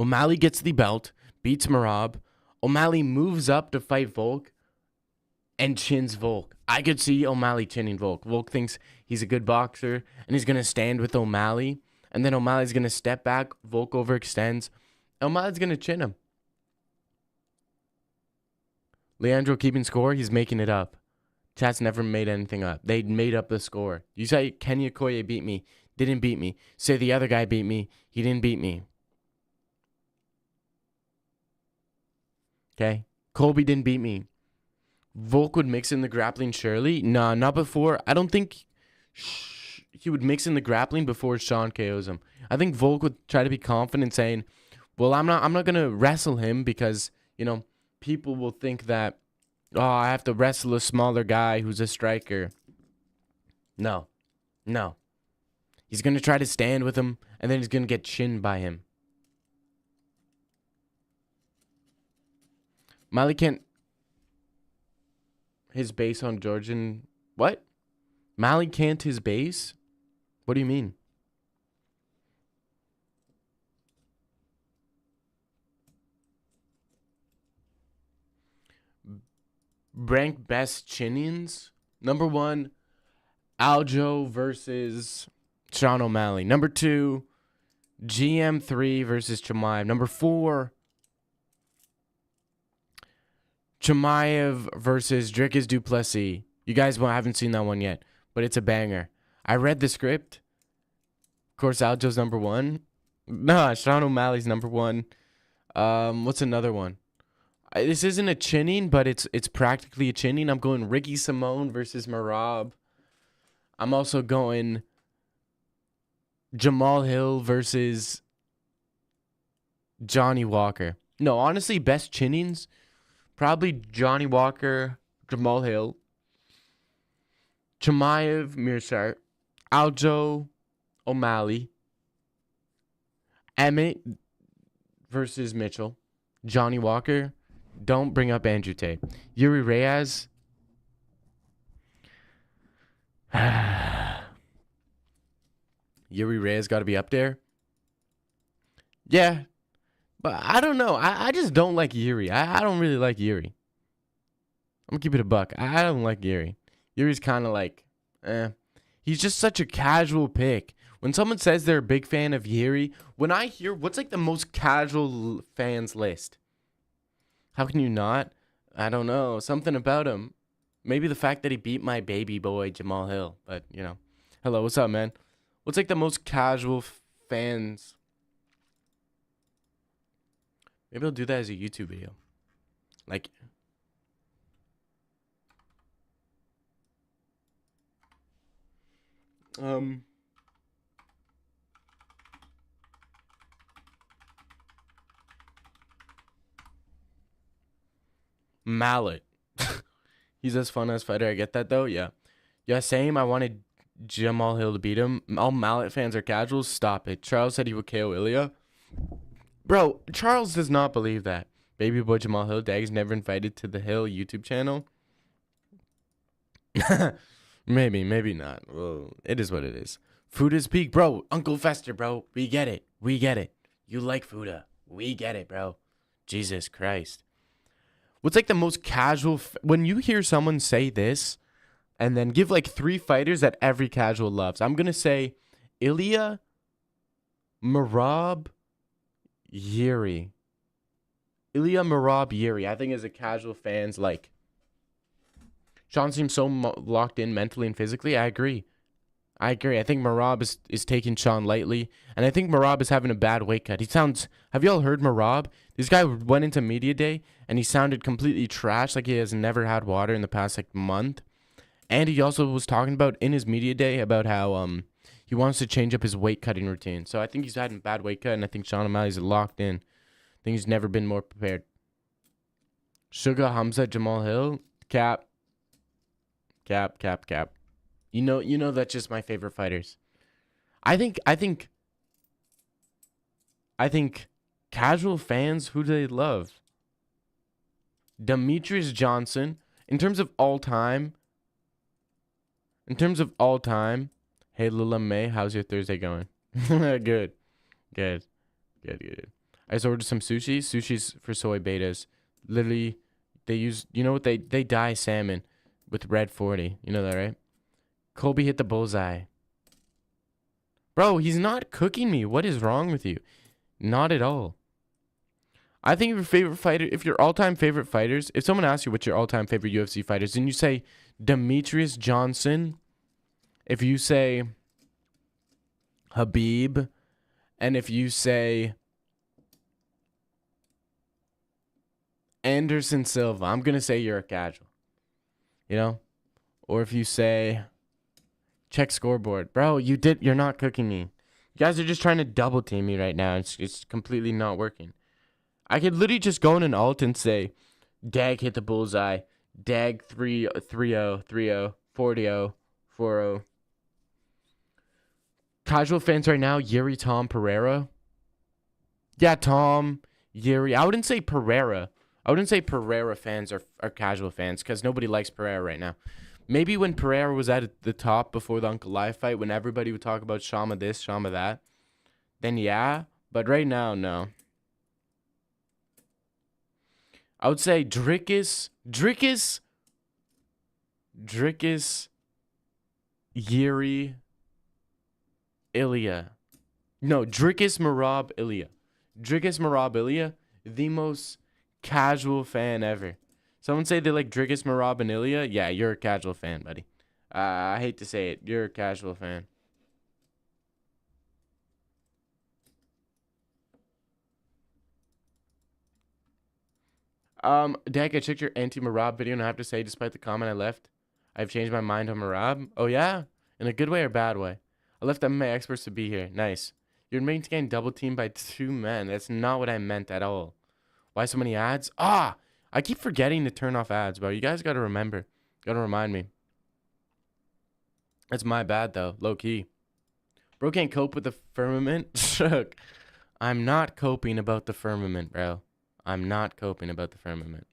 O'Malley gets the belt, beats Merab. O'Malley moves up to fight Volk and chins Volk. I could see O'Malley chinning Volk. Volk thinks he's a good boxer and he's going to stand with O'Malley. And then O'Malley's going to step back. Volk overextends. O'Malley's going to chin him. Leandro keeping score. He's making it up. Chat's never made anything up. They made up the score. You say Kenya Koye beat me. Didn't beat me. Say the other guy beat me. He didn't beat me. Okay? Colby didn't beat me. Volk would mix in the grappling surely. Nah, not before. I don't think he would mix in the grappling before Sean KOs him. I think Volk would try to be confident saying, well, I'm not going to wrestle him because, you know, people will think that, oh, I have to wrestle a smaller guy who's a striker. No. He's going to try to stand with him, and then he's going to get chinned by him. Mali can't his base on Georgian. What? Mali can't his base? What do you mean? Rank best chin-ins. Number 1, Aljo versus Sean O'Malley. Number 2, GM3 versus Chimaev. Number 4, Chimaev versus Dricus Duplessis. You guys haven't seen that one yet, but it's a banger. I read the script. Of course, Aljo's number 1. Nah, Sean O'Malley's number 1. What's another one? This isn't a chinning, but it's practically a chinning. I'm going Ricky Simone versus Merab. I'm also going Jamal Hill versus Johnny Walker. No, honestly, best chinnings, probably Johnny Walker, Jamal Hill, Chimaev, Mirsart, Aljo, O'Malley, Emmett versus Mitchell, Johnny Walker. Don't bring up Andrew Tate. Yuri Reyes. Yuri Reyes got to be up there. Yeah. But I don't know. I just don't like Yuri. I don't really like Yuri. I'm going to keep it a buck. I don't like Yuri. Yuri's kind of like, He's just such a casual pick. When someone says they're a big fan of Yuri, when I hear, what's like the most casual fans list? How can you not? I don't know. Something about him. Maybe the fact that he beat my baby boy, Jamal Hill. But, you know. Hello, what's up, man? What's like the most casual fans? Maybe I'll do that as a YouTube video. Like, Mallet. He's as fun as fighter. I get that though. Yeah. Yeah, same. I wanted Jamal Hill to beat him. All Mallet fans are casuals. Stop it. Charles said he would KO Ilya. Bro, Charles does not believe that. Baby boy Jamal Hill. Dag's never invited to the Hill YouTube channel. maybe not. Well, it is what it is. Fuda's peak, bro. Uncle Fester, bro. We get it. You like Fuda. We get it, bro. Jesus Christ. What's like the most casual... when you hear someone say this and then give like 3 fighters that every casual loves. I'm going to say Ilya, Merab, Yuri. Ilya, Merab, Yuri. I think as a casual fans, like... Sean seems so locked in mentally and physically. I agree. I think Merab is taking Sean lightly. And I think Merab is having a bad weight cut. He sounds... Have you all heard Merab? This guy went into media day and he sounded completely trash, like he has never had water in the past like month. And he also was talking about in his media day about how he wants to change up his weight cutting routine. So I think he's had a bad weight cut, and I think Sean O'Malley's locked in. I think he's never been more prepared. Suga, Hamza, Jamal Hill, Cap. You know that's just my favorite fighters. I think casual fans, who do they love? Demetrius Johnson. In terms of all time. Hey Lila May, how's your Thursday going? Good. I just ordered some sushi. Sushi's for soy betas. Literally, they use, you know what, they dye salmon with red 40. You know that, right? Colby hit the bullseye. Bro, he's not cooking me. What is wrong with you? Not at all. I think if your favorite fighter, if your all-time favorite fighters, if someone asks you what's your all-time favorite UFC fighters, and you say Demetrius Johnson, if you say Habib, and if you say Anderson Silva, I'm going to say you're a casual. You know? Or if you say check scoreboard. Bro, you're not cooking me. You guys are just trying to double team me right now. It's completely not working. I could literally just go in an alt and say, Dag hit the bullseye. Dag 3-0, 3-0, 4-0, 4-0. Casual fans right now, Yuri, Tom, Pereira. Yeah, Tom, Yuri. I wouldn't say Pereira. I wouldn't say Pereira fans are casual fans because nobody likes Pereira right now. Maybe when Pereira was at the top before the Uncle Live fight, when everybody would talk about Shama this, Shama that, then yeah. But right now, no. I would say Drickus, Yuri, Ilya. No, Drickus, Merab, Ilya. Drickus, Merab, Ilya, the most casual fan ever. Someone say they like Drickus, Merab, and Ilya. Yeah, you're a casual fan, buddy. I hate to say it. You're a casual fan. Dak, I checked your anti-Merab video, and I have to say, despite the comment I left, I've changed my mind on Merab. Oh, yeah? In a good way or bad way? I left MMA experts to be here. Nice. You're making getting double teamed by 2 men. That's not what I meant at all. Why so many ads? I keep forgetting to turn off ads, bro. You guys got to remember. Got to remind me. It's my bad, though. Low key. Bro can't cope with the firmament. Shook. I'm not coping about the firmament, bro. I'm not coping about the firmament.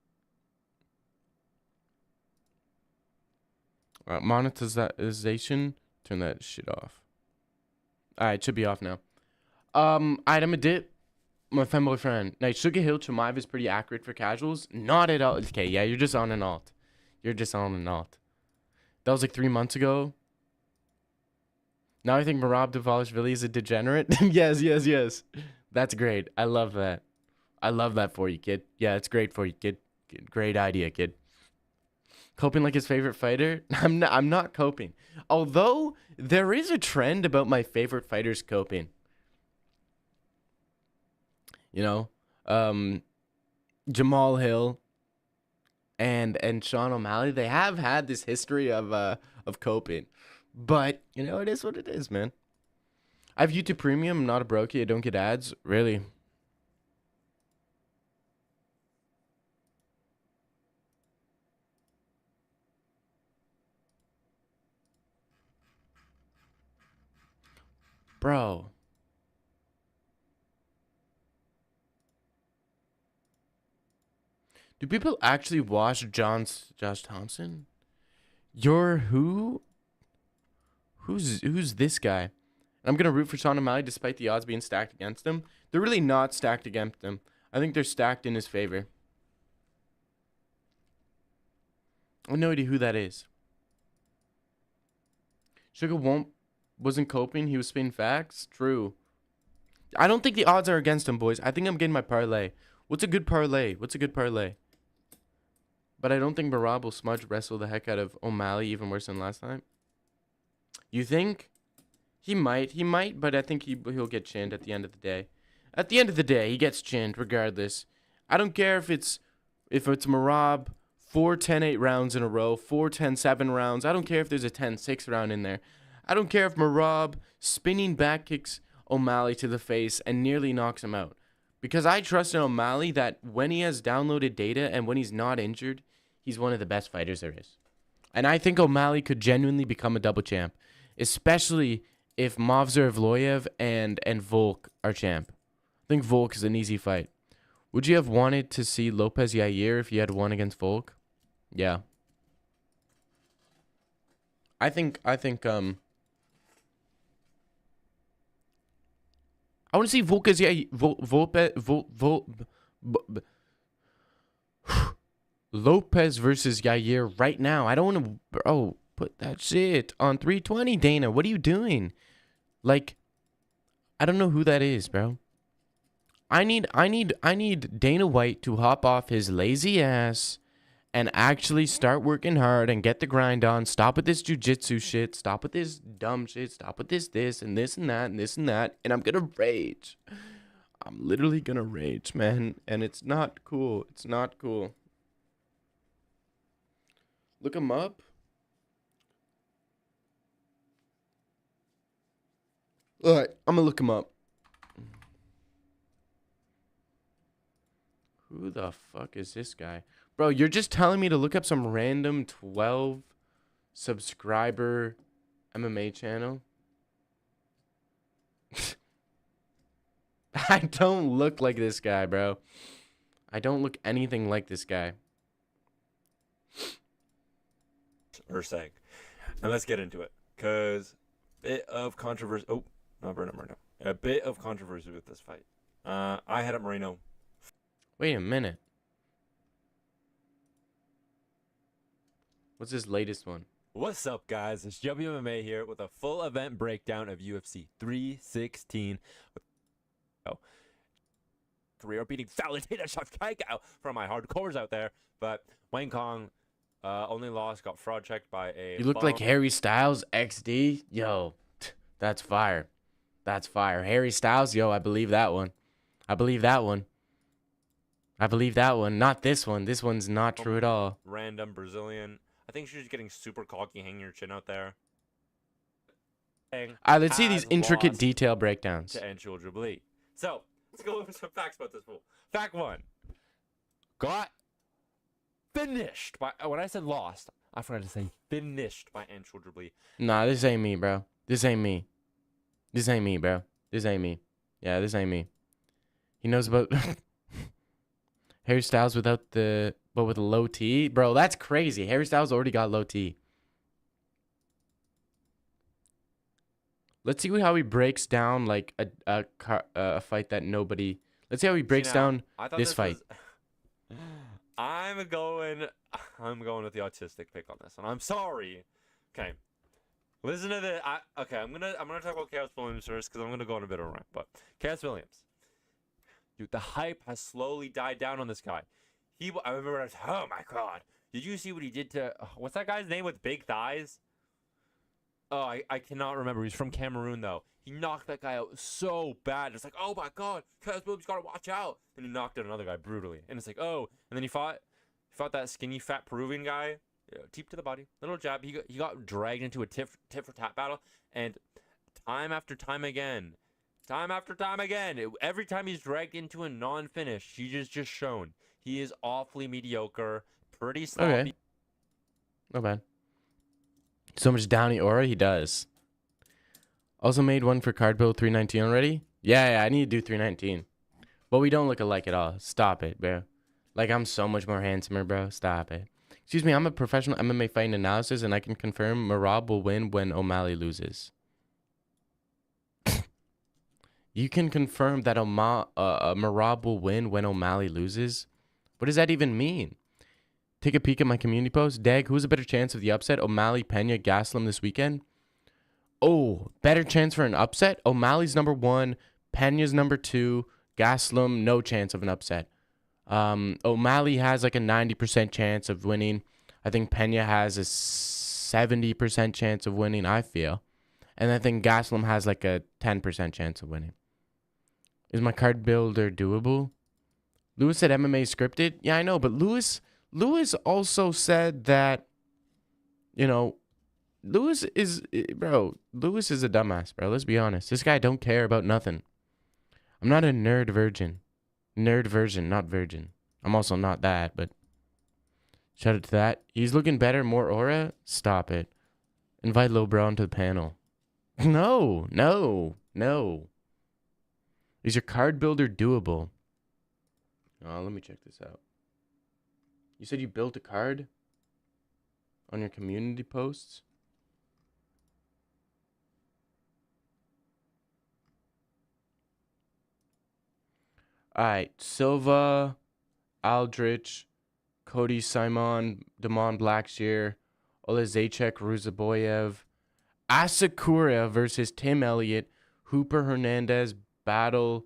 Monetization. Turn that shit off. Alright, should be off now. Item a dip. My femboy friend. Now, Sugar Hill Chimaev is pretty accurate for casuals. Not at all. Okay, yeah, you're just on an alt. You're just on an alt. That was like 3 months ago. Now I think Merab Dvalishvili is a degenerate. Yes. That's great. I love that. I love that for you, kid. Yeah, it's great for you, kid. Great idea, kid. Coping like his favorite fighter? I'm not coping. Although, there is a trend about my favorite fighters coping. You know? Jamal Hill and Sean O'Malley, they have had this history of coping. But, you know, it is what it is, man. I have YouTube Premium. I'm not a brokey. I don't get ads. Really. Bro. Do people actually watch Josh Thompson? You're who? Who's this guy? I'm going to root for Sean O'Malley despite the odds being stacked against him. They're really not stacked against him. I think they're stacked in his favor. I have no idea who that is. Sugar wasn't coping. He was spinning facts. True. I don't think the odds are against him, boys. I think I'm getting my parlay. What's a good parlay? But I don't think Merab will smudge wrestle the heck out of O'Malley even worse than last time. You think? He might, but I think he'll get chinned at the end of the day. At the end of the day, he gets chinned regardless. I don't care if it's Merab 4-10-8 rounds in a row, 4-10-7 rounds. I don't care if there's a 10-6 round in there. I don't care if Merab spinning back kicks O'Malley to the face and nearly knocks him out. Because I trust in O'Malley that when he has downloaded data and when he's not injured, he's one of the best fighters there is. And I think O'Malley could genuinely become a double champ. Especially if Movsar Evloev and Volk are champ. I think Volk is an easy fight. Would you have wanted to see Lopez Yair if you had won against Volk? Yeah. I think I I want to see Volka's Lopez versus Yair right now. I don't want to, bro. Put that shit on 320, Dana. What are you doing? Like, I don't know who that is, bro. I need Dana White to hop off his lazy ass and actually start working hard and get the grind on. Stop with this jujitsu shit. Stop with this dumb shit. Stop with this and this and that and this and that. And I'm gonna rage. I'm literally gonna rage, man. And it's not cool. It's not cool. Look him up. All right, I'm gonna look him up. Who the fuck is this guy? Bro, you're just telling me to look up some random 12 subscriber MMA channel? I don't look like this guy, bro. I don't look anything like this guy. Or saying. And let's get into it. Because bit of controversy. Oh, no, Moreno. A bit of controversy with this fight. I had it Moreno. Wait a minute. What's his latest one? What's up, guys? It's WMMA here with a full event breakdown of UFC 316. Career beating Valentina Shevchenko for my hardcores out there. But Wayne Kong only lost, got fraud checked by a... You look like Harry Styles XD? Yo, that's fire. That's fire. Harry Styles? Yo, I believe that one. I believe that one. I believe that one. Not this one. This one's not true at all. Random Brazilian. I think she's getting super cocky, hanging your chin out there. All right, let's see these intricate detail breakdowns. To Anshul Jubilee. So, let's go over some facts about this fool. Fact 1. Got finished by... When I said lost, I forgot to say finished by Anshul Jubilee. Nah, this ain't me, bro. This ain't me. This ain't me, bro. This ain't me. Yeah, this ain't me. He knows about... Harry Styles without the... But with a low T? Bro, that's crazy. Harry Styles already got low T. Let's see how he breaks down, like, a fight that nobody... Let's see how he breaks down this fight. I'm going with the autistic pick on this, and I'm sorry. Okay. Listen to the... Okay, I'm gonna talk about Chaos Williams first, because I'm gonna go on a bit of a rant, but... Chaos Williams. Dude, the hype has slowly died down on this guy. I remember I was, oh my god. Did you see what he did to... what's that guy's name with big thighs? Oh, I cannot remember. He's from Cameroon, though. He knocked that guy out so bad. It's like, oh my god, Chaos Williams gotta watch out. And he knocked out another guy brutally. And it's like, oh. And then he fought that skinny, fat Peruvian guy. Teep to the body. Little jab. He got dragged into a tit-for-tat battle. And time after time again... every time he's dragged into a non-finish, he's just shown he is awfully mediocre, pretty sloppy. Okay. Not bad. So much downy aura, he does. Also made one for card build 319 already? Yeah, I need to do 319. But we don't look alike at all. Stop it, bro. Like, I'm so much more handsomer, bro. Stop it. Excuse me, I'm a professional MMA fighting analysis, and I can confirm Merab will win when O'Malley loses. You can confirm that Merab will win when O'Malley loses? What does that even mean? Take a peek at my community post. Dag, who's a better chance of the upset? O'Malley, Pena, Gaslam this weekend? Oh, better chance for an upset? O'Malley's number 1, Pena's number 2, Gaslam, no chance of an upset. O'Malley has like a 90% chance of winning. I think Pena has a 70% chance of winning, I feel. And I think Gaslam has like a 10% chance of winning. Is my card builder doable? Lewis said MMA scripted. Yeah, I know, but Lewis also said that, you know, Lewis is a dumbass, bro. Let's be honest. This guy don't care about nothing. I'm not a nerd virgin. Nerd version, not virgin. I'm also not that, but shout out to that. He's looking better, more aura. Stop it. Invite Lil Bro onto the panel. No. Is your card builder doable? Oh, let me check this out. You said you built a card on your community posts? All right, Silva, Aldrich, Cody Simon, Damon Blackshear, Olazechek, Ruzaboyev, Asakura versus Tim Elliott, Hooper Hernandez, Battle,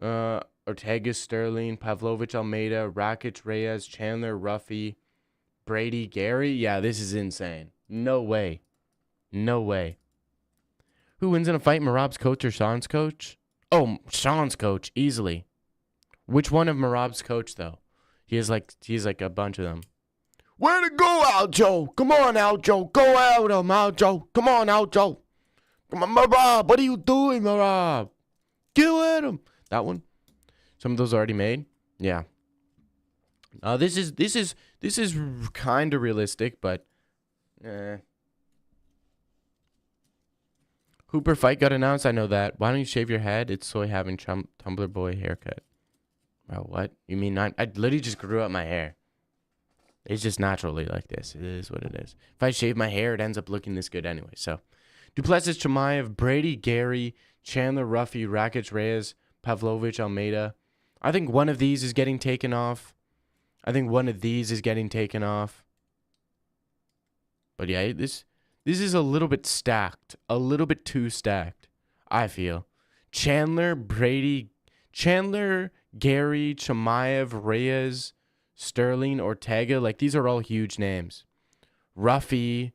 Ortega Sterling, Pavlovich Almeida, Rakic Reyes, Chandler Ruffy, Brady Gary. Yeah, this is insane. No way. No way. Who wins in a fight, Merab's coach or Sean's coach? Oh, Sean's coach, easily. Which one of Merab's coach, though? He's like a bunch of them. Way to go, Aljo. Come on, Aljo. Go out, Aljo. Come on, Aljo. Come on, Merab. What are you doing, Merab? Get at him. That one. Some of those already made. Yeah. This is kind of realistic, but Hooper fight got announced. I know that. Why don't you shave your head? It's soy having Tumblr boy haircut. Bro, what? You mean I literally just grew out my hair. It's just naturally like this. It is what it is. If I shave my hair, it ends up looking this good anyway. So, Duplessis Chimaev, Brady Gary, Chandler Ruffy, Rakic Reyes, Pavlovich Almeida. I think one of these is getting taken off. But yeah, this is a little bit stacked. A little bit too stacked, I feel. Chandler, Gary, Chimaev, Reyes, Sterling, Ortega, like these are all huge names. Ruffy,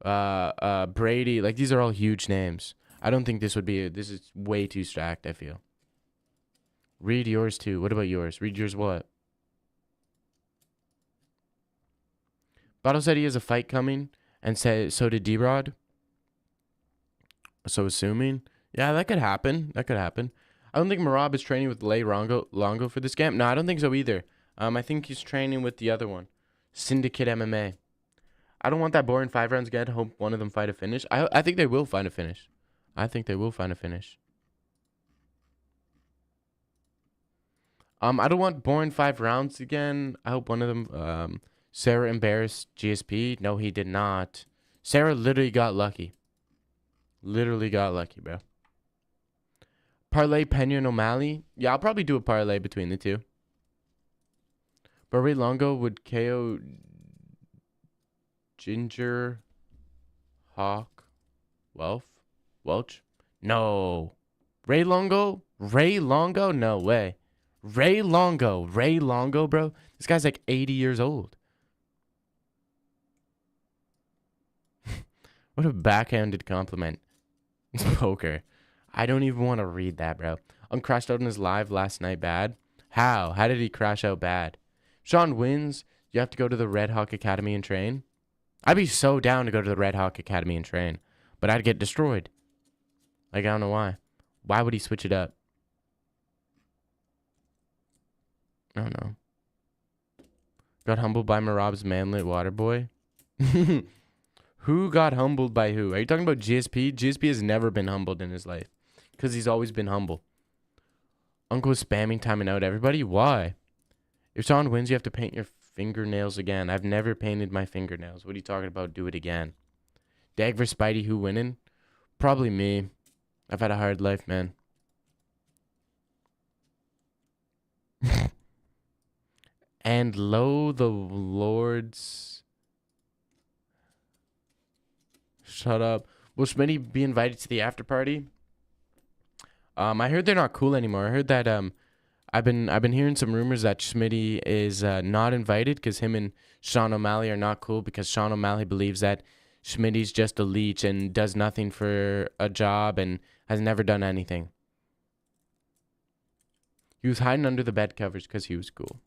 Brady, like these are all huge names. I don't think this is way too stacked, I feel. Read yours too. What about yours? Read yours what? Battle said he has a fight coming and said so did D-Rod. So assuming. Yeah, that could happen. I don't think Merab is training with Lay Longo for this camp. No, I don't think so either. I think he's training with the other one, Syndicate MMA. I don't want that boring 5 rounds again. Hope one of them find a finish. I think they will find a finish. I don't want boring 5 rounds again. I hope one of them. Sarah embarrassed GSP. No, he did not. Sarah literally got lucky. Bro. Parlay Pena and O'Malley. Yeah, I'll probably do a parlay between the two. But Ray Longo would KO Ginger Hawk Welch? No. Ray Longo? No way. Ray Longo, bro. This guy's like 80 years old. What a backhanded compliment. Poker. I don't even want to read that, bro. Crashed out in his live last night bad. How? How did he crash out bad? Sean wins. You have to go to the Red Hawk Academy and train. I'd be so down to go to the Red Hawk Academy and train. But I'd get destroyed. Like, I don't know why. Why would he switch it up? I don't know. Got humbled by Merab's manlit water boy? Who got humbled by who? Are you talking about GSP? GSP has never been humbled in his life. Because he's always been humble. Uncle is spamming timing out everybody? Why? If Sean wins, you have to paint your fingernails again. I've never painted my fingernails. What are you talking about? Do it again. Dag vs. Spidey, who winning? Probably me. I've had a hard life, man. And lo, the Lords. Shut up. Will Schmitty be invited to the after party? I heard they're not cool anymore. I heard that I've been hearing some rumors that Schmitty is not invited because him and Sean O'Malley are not cool because Sean O'Malley believes that Schmitty's just a leech and does nothing for a job and has never done anything. He was hiding under the bed covers because he was cool.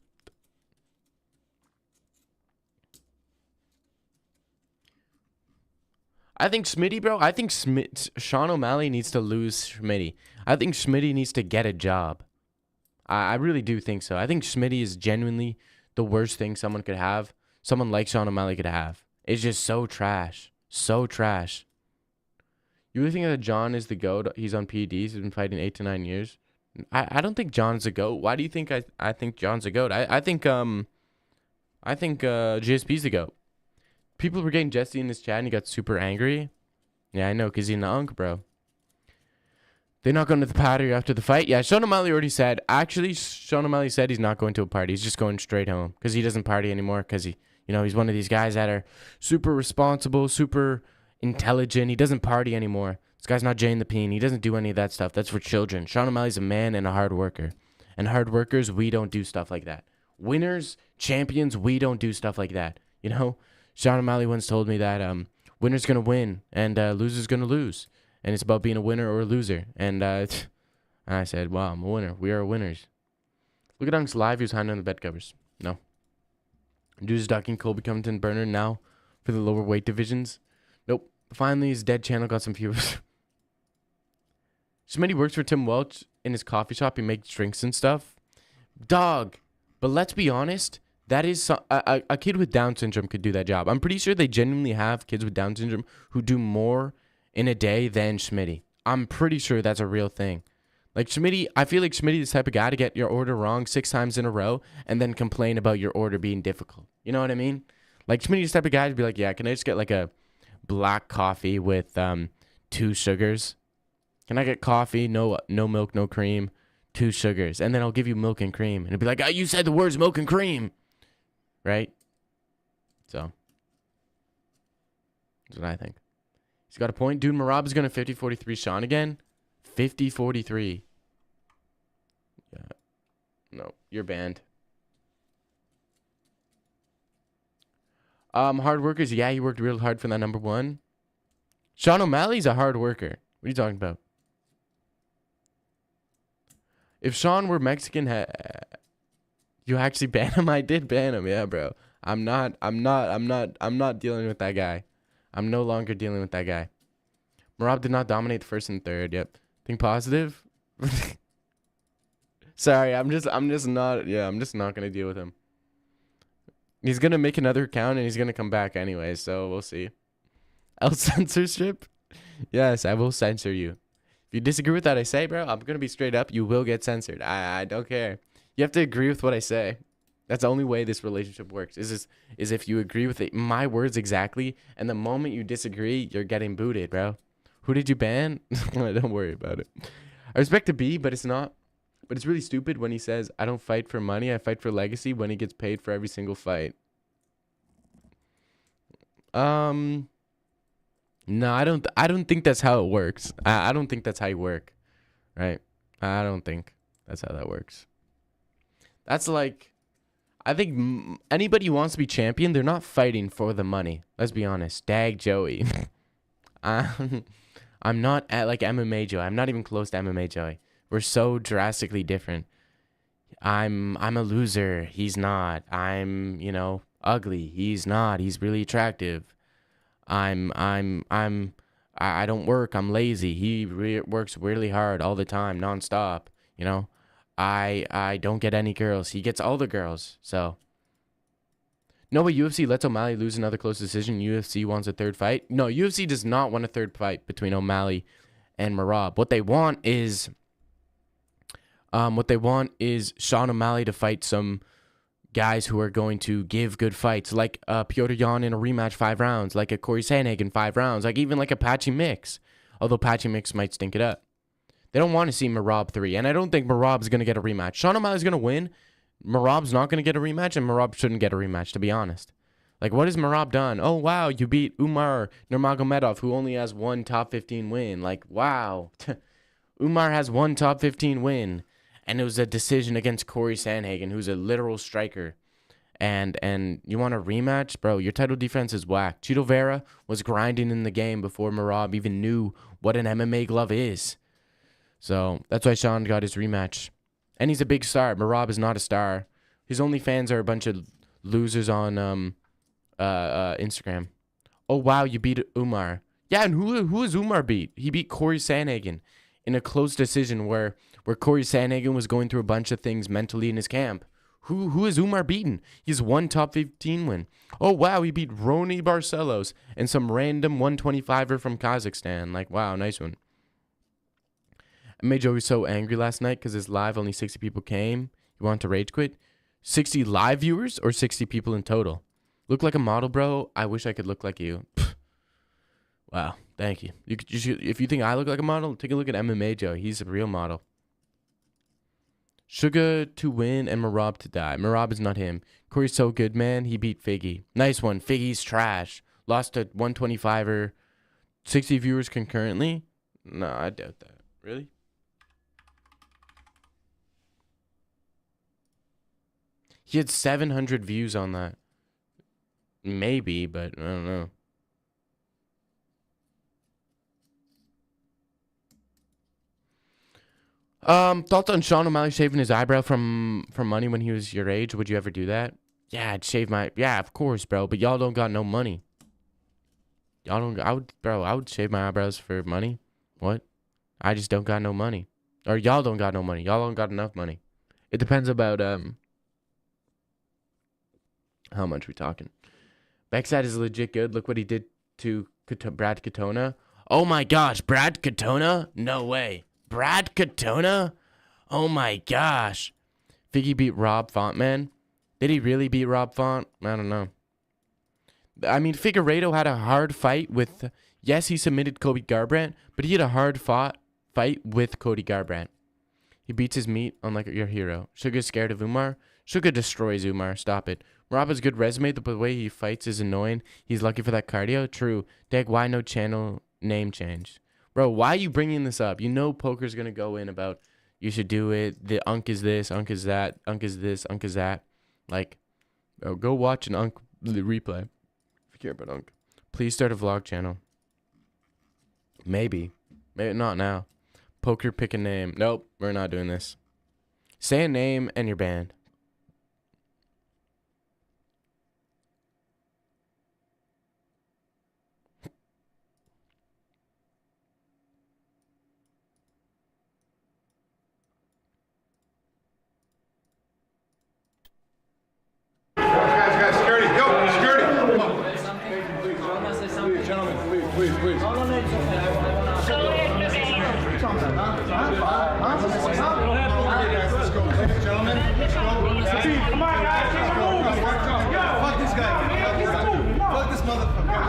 I think Schmitty, bro. I think Sean O'Malley needs to lose Schmitty. I think Schmitty needs to get a job. I really do think so. I think Schmitty is genuinely the worst thing someone could have. Someone like Sean O'Malley could have. It's just so trash. So trash. You really think that John is the GOAT? He's on PEDs. He's been fighting 8 to 9 years. I don't think John's a GOAT. Why do you think I think John's a GOAT? I think GSP's the GOAT. People were getting Jesse in his chat and he got super angry. Yeah, I know, because he's an unk, bro. They're not going to the party after the fight. Yeah, Sean O'Malley already said. Actually, Sean O'Malley said he's not going to a party. He's just going straight home because he doesn't party anymore because he's one of these guys that are super responsible, super intelligent. He doesn't party anymore. This guy's not Jane the Peen. He doesn't do any of that stuff. That's for children. Sean O'Malley's a man and a hard worker. And hard workers, we don't do stuff like that. Winners, champions, we don't do stuff like that. Sean O'Malley once told me that winner's going to win and loser's going to lose. And it's about being a winner or a loser. And I said, wow, I'm a winner. We are winners. Look at Dunk's live. He was hiding on the bed covers. No. Dude's ducking Colby Covington burner now for the lower weight divisions. Nope. Finally, his dead channel got some viewers. Smitty works for Tim Welch in his coffee shop. He makes drinks and stuff. Dog. But let's be honest. That is a kid with Down syndrome could do that job. I'm pretty sure they genuinely have kids with Down syndrome who do more in a day than Schmitty. I'm pretty sure that's a real thing. Like Schmitty, I feel like Schmitty is the type of guy to get your order wrong 6 times in a row and then complain about your order being difficult. You know what I mean? Like Schmitty's the type of guy to be like, yeah, can I just get like a black coffee with 2 sugars? Can I get coffee, no milk, no cream, 2 sugars, and then I'll give you milk and cream. And it'll be like, oh, you said the words milk and cream, right? So that's what I think. He's got a point. Dude, Merab is going to 50-43 Sean again. 50-43. Yeah. No, you're banned. Hard workers. Yeah, he worked real hard for that number 1. Sean O'Malley's a hard worker. What are you talking about? If Sean were Mexican, you actually ban him? I did ban him. Yeah, bro. I'm not dealing with that guy. I'm no longer dealing with that guy. Merab did not dominate the first and third. Yep. Think positive? Sorry, I'm just not gonna deal with him. He's gonna make another account and he's gonna come back anyway, so we'll see. Censorship? Yes, I will censor you. If you disagree with that I say, bro, I'm gonna be straight up. You will get censored. I don't care. You have to agree with what I say. That's the only way this relationship works. Is if you agree with my words exactly, and the moment you disagree, you're getting booted, bro. Who did you ban? Don't worry about it. I respect to B, but it's not. But it's really stupid when he says, I don't fight for money, I fight for legacy, when he gets paid for every single fight. No, I don't think that's how it works. I don't think that's how you work. Right? I don't think that's how that works. That's like, I think anybody who wants to be champion, they're not fighting for the money. Let's be honest. Dag Joey. I'm not at like MMA Joey. I'm not even close to MMA Joey. We're so drastically different. I'm a loser. He's not. I'm, ugly. He's not. He's really attractive. I don't work. I'm lazy. He works really hard all the time, nonstop. I don't get any girls. He gets all the girls. So no, but UFC lets O'Malley lose another close decision. UFC wants a third fight. No, UFC does not want a third fight between O'Malley and Merab. What they want is Sean O'Malley to fight some guys who are going to give good fights, like Piotr Jan in a rematch 5 rounds, like a Corey Sandhagen 5 rounds, like even like a Patchy Mix. Although Patchy Mix might stink it up. They don't want to see Merab 3, and I don't think Merab's going to get a rematch. Sean O'Malley's going to win. Merab's not going to get a rematch, and Merab shouldn't get a rematch, to be honest. Like, what has Merab done? Oh, wow, you beat Umar Nurmagomedov, who only has 1 top 15 win. Like, wow. Umar has 1 top 15 win, and it was a decision against Corey Sandhagen, who's a literal striker. And you want a rematch? Bro, your title defense is whack. Chito Vera was grinding in the game before Merab even knew what an MMA glove is. So that's why Sean got his rematch. And he's a big star. Merab is not a star. His only fans are a bunch of losers on Instagram. Oh, wow, you beat Umar. Yeah, and who has Umar beat? He beat Corey Sandhagen in a close decision where Corey Sandhagen was going through a bunch of things mentally in his camp. Who has Umar beaten? He's 1 top 15 win. Oh, wow, he beat Rony Barcelos and some random 125er from Kazakhstan. Like, wow, nice one. I made Joey so angry last night because his live only 60 people came. He wanted to rage quit. 60 live viewers or 60 people in total? Look like a model, bro. I wish I could look like you. Wow, thank you. You should, if you think I look like a model, take a look at MMA Joe. He's a real model. Sugar to win and Merab to die. Merab is not him. Corey's so good, man. He beat Figgy. Nice one. Figgy's trash. Lost to 125er. 60 viewers concurrently? No, I doubt that. Really? He had 700 views on that. Maybe, but I don't know. Thoughts on Sean O'Malley shaving his eyebrow from money when he was your age? Would you ever do that? Yeah, I'd shave my... Yeah, of course, bro. But y'all don't got no money. Y'all don't... I would shave my eyebrows for money. What? I just don't got no money. Or y'all don't got no money. Y'all don't got enough money. It depends about, how much we talking. Backside is legit good. Look what he did to Brad Katona. Oh my gosh, Brad Katona? No way. Brad Katona? Oh my gosh. Figgy beat Rob Fontman. Did he really beat Rob Font? I don't know. I mean, Figueiredo had a hard fight with... Yes, he submitted Cody Garbrandt, but he had a hard fight with Cody Garbrandt. He beats his meat unlike your hero. Sugar's scared of Umar. Sugar destroys Umar. Stop it. Rob has a good resume, but the way he fights is annoying. He's lucky for that cardio. True. Dag, why no channel name change? Bro, why are you bringing this up? You know poker's going to go in about you should do it. The unk is this, unk is that, unk is this, unk is that. Like, bro, go watch an unk replay if you care about unk. Please start a vlog channel. Maybe. Maybe not now. Poker, pick a name. Nope, we're not doing this. Say a name and you're banned. Guys, security, yo, security. Come on. Gentlemen, please. Let's go, gentlemen. Let's go. Come on, guys. Fuck this guy. Fuck this motherfucker.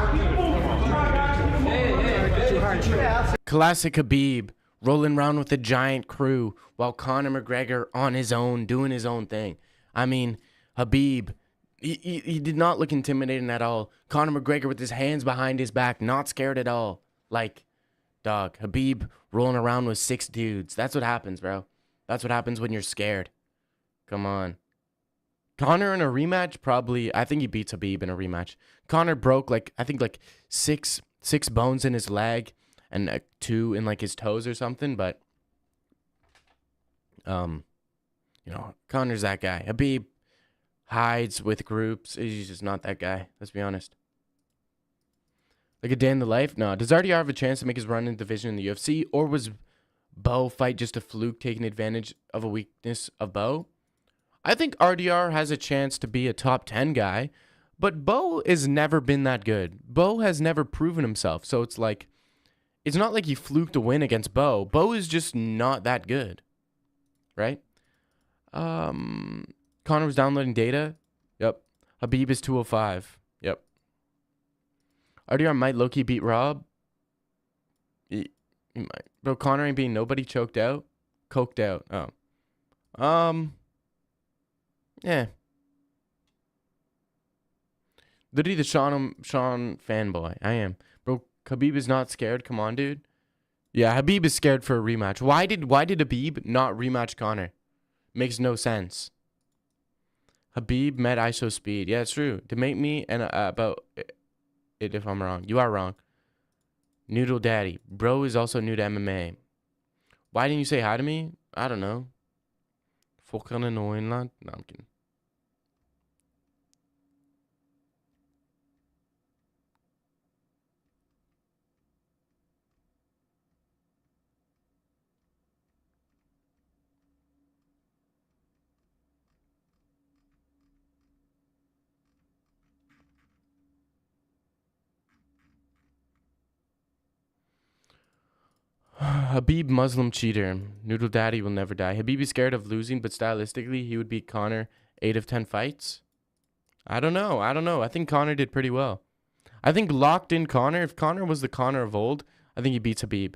Classic Khabib rolling around with a giant crew while Conor McGregor on his own doing his own thing. I mean, Khabib, he did not look intimidating at all. Conor McGregor with his hands behind his back, not scared at all. Like, dog, Khabib rolling around with 6 dudes. That's what happens, bro. That's what happens when you're scared. Come on. Conor in a rematch, probably, I think he beats Khabib in a rematch. Conor broke, I think six bones in his leg and 2 in, his toes or something, but, Conor's that guy. Khabib hides with groups. He's just not that guy. Let's be honest. Like a day in the life? No. Does RDR have a chance to make his run in division in the UFC? Or was Bo fight just a fluke taking advantage of a weakness of Bo? I think RDR has a chance to be a top 10 guy. But Bo has never been that good. Bo has never proven himself. So it's like... It's not like he fluked a win against Bo. Bo is just not that good. Right? Conor was downloading data. Yep. Khabib is 205. Yep. RDR might low-key beat Rob. He might. Bro, Conor ain't being nobody choked out. Coked out. Oh. Yeah. Literally the Sean fanboy. I am. Bro, Khabib is not scared. Come on, dude. Yeah, Khabib is scared for a rematch. Why did Khabib not rematch Conor? Makes no sense. Khabib met ISO speed. Yeah, it's true. Debate me and about it if I'm wrong. You are wrong. Noodle Daddy. Bro is also new to MMA. Why didn't you say hi to me? I don't know. Fucking annoying, lad. No, I'm kidding. Khabib Muslim cheater. Noodle Daddy will never die. Khabib is scared of losing, but stylistically, he would beat Conor 8 of 10 fights. I don't know. I think Conor did pretty well. I think locked in Connor. If Connor was the Connor of old, I think he beats Habib.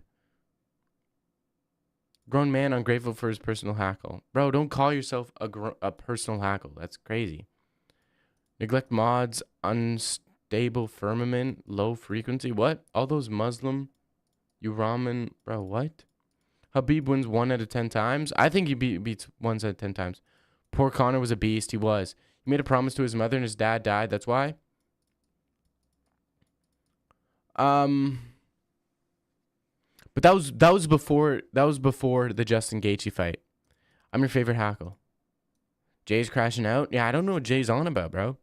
Grown man ungrateful for his personal hackle. Bro, don't call yourself a personal hackle. That's crazy. Neglect mods, unstable firmament, low frequency. What? All those Muslim, you ramen. Bro, what? Habib wins 1 out of 10 times. I think he beats 1 out of 10 times. Poor Connor was a beast. He was. He made a promise to his mother and his dad died. That's why. But that was before the Justin Gaethje fight. I'm your favorite hackle. Jay's crashing out. Yeah, I don't know what Jay's on about, bro.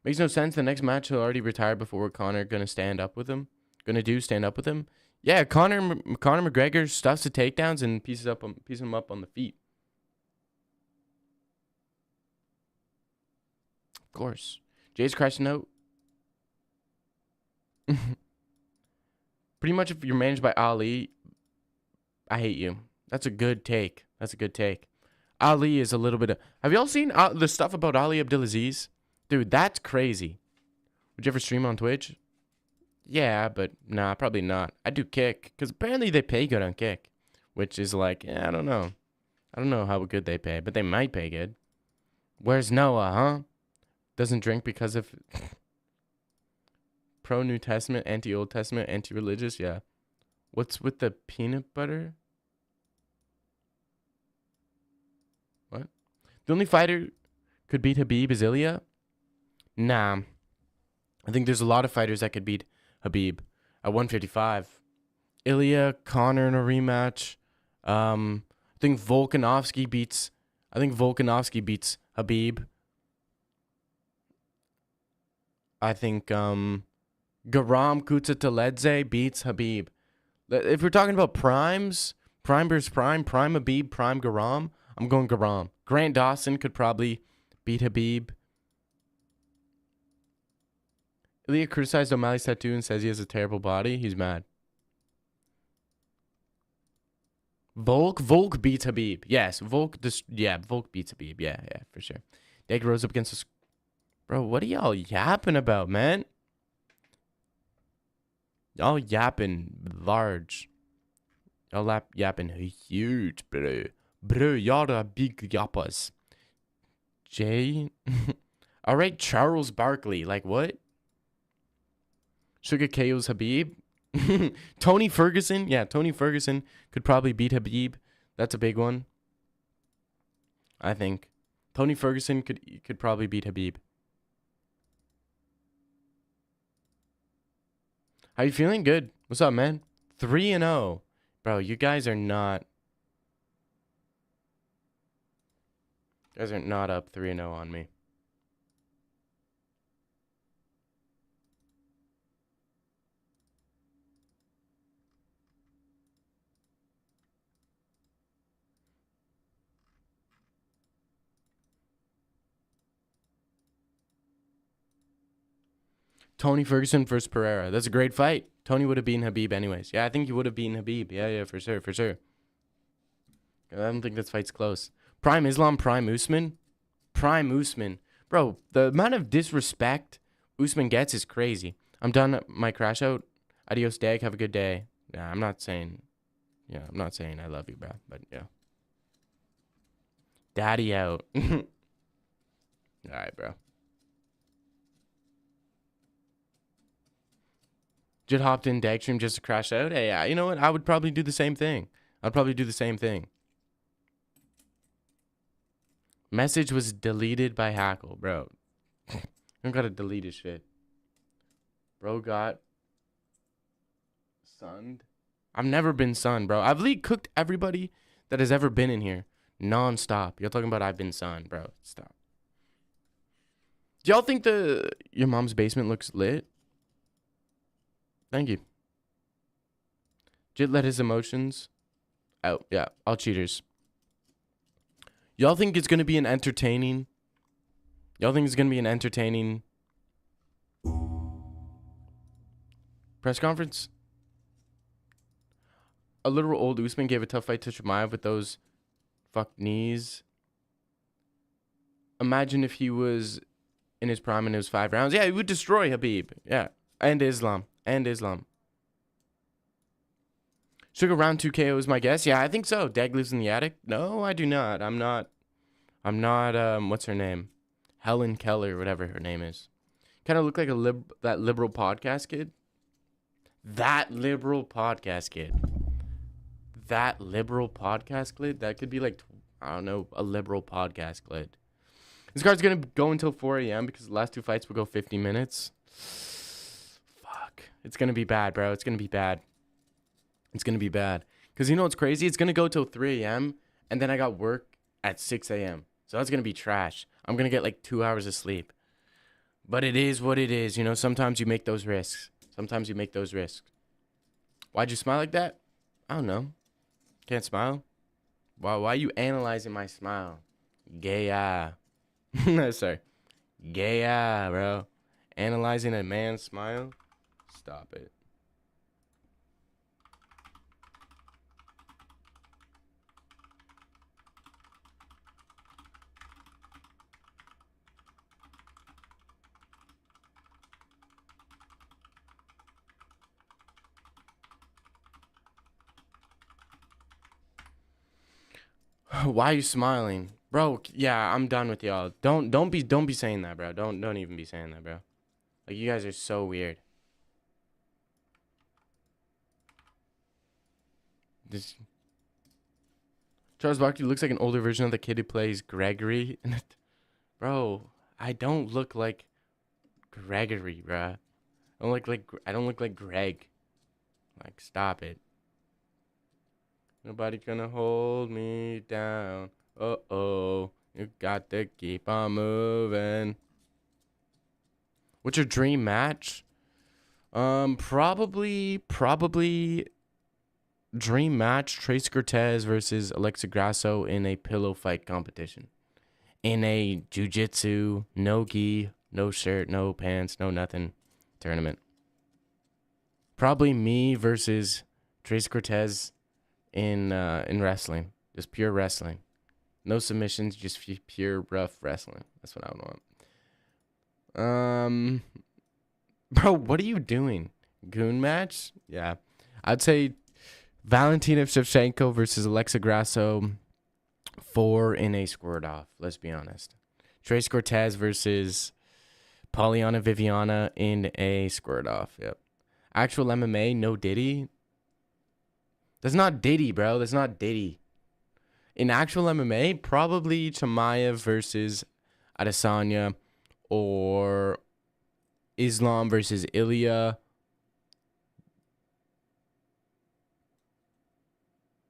Makes no sense. The next match he'll already retire before Conor gonna stand up with him. Stand up with him. Yeah, Conor McGregor stuffs the takedowns and pieces him up on the feet. Of course. Jay's crashing out. Pretty much if you're managed by Ali, I hate you. That's a good take. Ali is a little bit of... Have you all seen the stuff about Ali Abdelaziz? Dude, that's crazy. Would you ever stream on Twitch? Yeah, but nah, probably not. I do Kick, because apparently they pay good on Kick. Which is like, I don't know. I don't know how good they pay, but they might pay good. Where's Noah, huh? Doesn't drink because of... Pro-New Testament, anti-Old Testament, anti-religious, yeah. What's with the peanut butter? What? The only fighter could beat Habib is Ilya? Nah. I think there's a lot of fighters that could beat Habib at 155. Ilya, Connor in a rematch. I think Volkanovski beats Habib. I think Garam Kutsateledze beats Habib. If we're talking about primes, prime versus prime Habib, prime Garam, I'm going Garam. Grant Dawson could probably beat Habib. Ilya criticized O'Malley's tattoo and says he has a terrible body. He's mad. Volk beats Habib. Yes, Volk beats Habib. Yeah, for sure. Dag rose up against the... Bro, what are y'all yapping about, man? Y'all yapping large. Y'all yapping huge, bro. Bro, y'all are big yappers. Jay? Alright, Charles Barkley. Like, what? Sugar KO's Habib. Tony Ferguson. Yeah, Tony Ferguson could probably beat Habib. That's a big one. I think. Tony Ferguson could probably beat Habib. How you feeling? Good. What's up, man? 3-0. Bro, you guys are not... You guys are not up 3-0 on me. Tony Ferguson versus Pereira. That's a great fight. Tony would have beaten Habib anyways. Yeah, I think he would have beaten Habib. Yeah, for sure. I don't think this fight's close. Prime Islam, Prime Usman. Bro, the amount of disrespect Usman gets is crazy. I'm done my crash out. Adios, Dag. Have a good day. Yeah, I'm not saying I love you, bro. But yeah. Daddy out. All right, bro. Jit hopped in Dag stream just to crash out. Hey, you know what? I would probably do the same thing. Message was deleted by Hackle, bro. You don't gotta delete his shit. Bro got sunned. I've never been sunned, bro. I've cooked everybody that has ever been in here non-stop. You're talking about I've been sunned, bro. Stop. Do y'all think your mom's basement looks lit? Thank you. Jit let his emotions out. Yeah, all cheaters. Y'all think it's going to be an entertaining press conference? a literal old Usman gave a tough fight to Chimaev with those fucked knees. Imagine if he was in his prime and it was 5 rounds. Yeah, he would destroy Habib. Yeah. And Islam. Sugar round 2 KO is my guess. Yeah, I think so. Dag lives in the attic. No, I do not. I'm not, what's her name? Helen Keller, whatever her name is. Kind of look like that liberal podcast kid. That liberal podcast kid. That could be like, I don't know, a liberal podcast kid. This card's going to go until 4 a.m. because the last 2 fights will go 50 minutes. Fuck. It's going to be bad, bro. It's going to be bad. Because you know what's crazy? It's going to go till 3 a.m. and then I got work at 6 a.m. So that's going to be trash. I'm going to get like 2 hours of sleep. But it is what it is. You know, sometimes you make those risks. Why'd you smile like that? I don't know. Can't smile? Why are you analyzing my smile? Gay eye. Sorry. Gay eye, bro. Analyzing a man's smile? Stop it. Why are you smiling? Bro, yeah, I'm done with y'all. Don't be saying that, bro. Don't even be saying that, bro. Like, you guys are so weird. This Charles Barkley looks like an older version of the kid who plays Gregory. Bro, I don't look like Gregory, bro. I don't look like Greg. Like, stop it. Nobody gonna hold me down. Uh-oh. You got to keep on moving. What's your dream match? Probably dream match, Trace Cortez versus Alexa Grasso in a pillow fight competition. In a jiu-jitsu, no gi, no shirt, no pants, no nothing tournament. Probably me versus Trace Cortez in wrestling. Just pure wrestling. No submissions, just pure rough wrestling. That's what I would want. Bro, what are you doing? Goon match? Yeah. I'd say Valentina Shevchenko versus Alexa Grasso 4 in a squared off. Let's be honest. Trace Cortez versus Polyana Viviana in a squared off. Yep. Actual MMA, no Diddy. That's not Diddy, bro. That's not Diddy. In actual MMA, probably Chimaev versus Adesanya or Islam versus Ilya.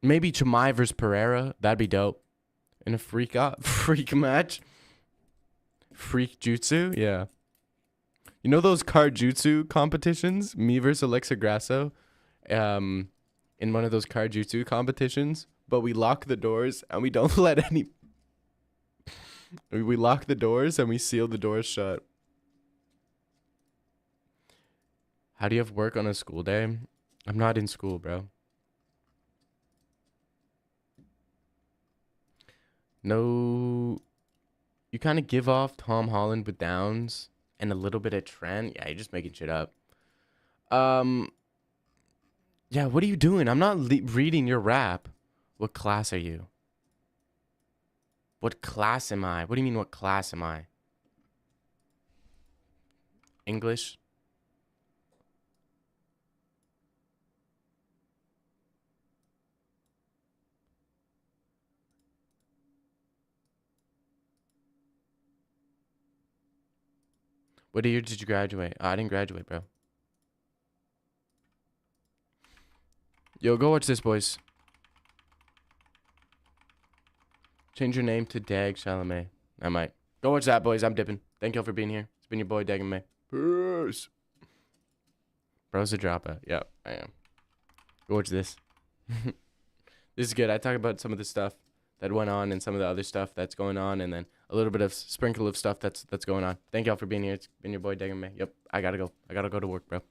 Maybe Chimaev versus Pereira. That'd be dope. In a freak match. Freak jutsu? Yeah. You know those card jutsu competitions? Me versus Alexa Grasso. In one of those card jutsu competitions. But we lock the doors and we don't let any... We lock the doors and we seal the doors shut. How do you have work on a school day? I'm not in school, bro. No... You kind of give off Tom Holland with Downs and a little bit of Trent. Yeah, you're just making shit up. Yeah, what are you doing? I'm not reading your rap. What class are you? What class am I? What do you mean, what class am I? English? What year did you graduate? Oh, I didn't graduate, bro. Yo, go watch this, boys. Change your name to Dag Chalamet. I might. Go watch that, boys. I'm dipping. Thank y'all for being here. It's been your boy, Dag and May. Peace. Bro's a dropout. Yep, I am. Go watch this. This is good. I talk about some of the stuff that went on and some of the other stuff that's going on, and then a little bit of sprinkle of stuff that's going on. Thank y'all for being here. It's been your boy, Dag and May. Yep, I gotta go. I gotta go to work, bro. Peace.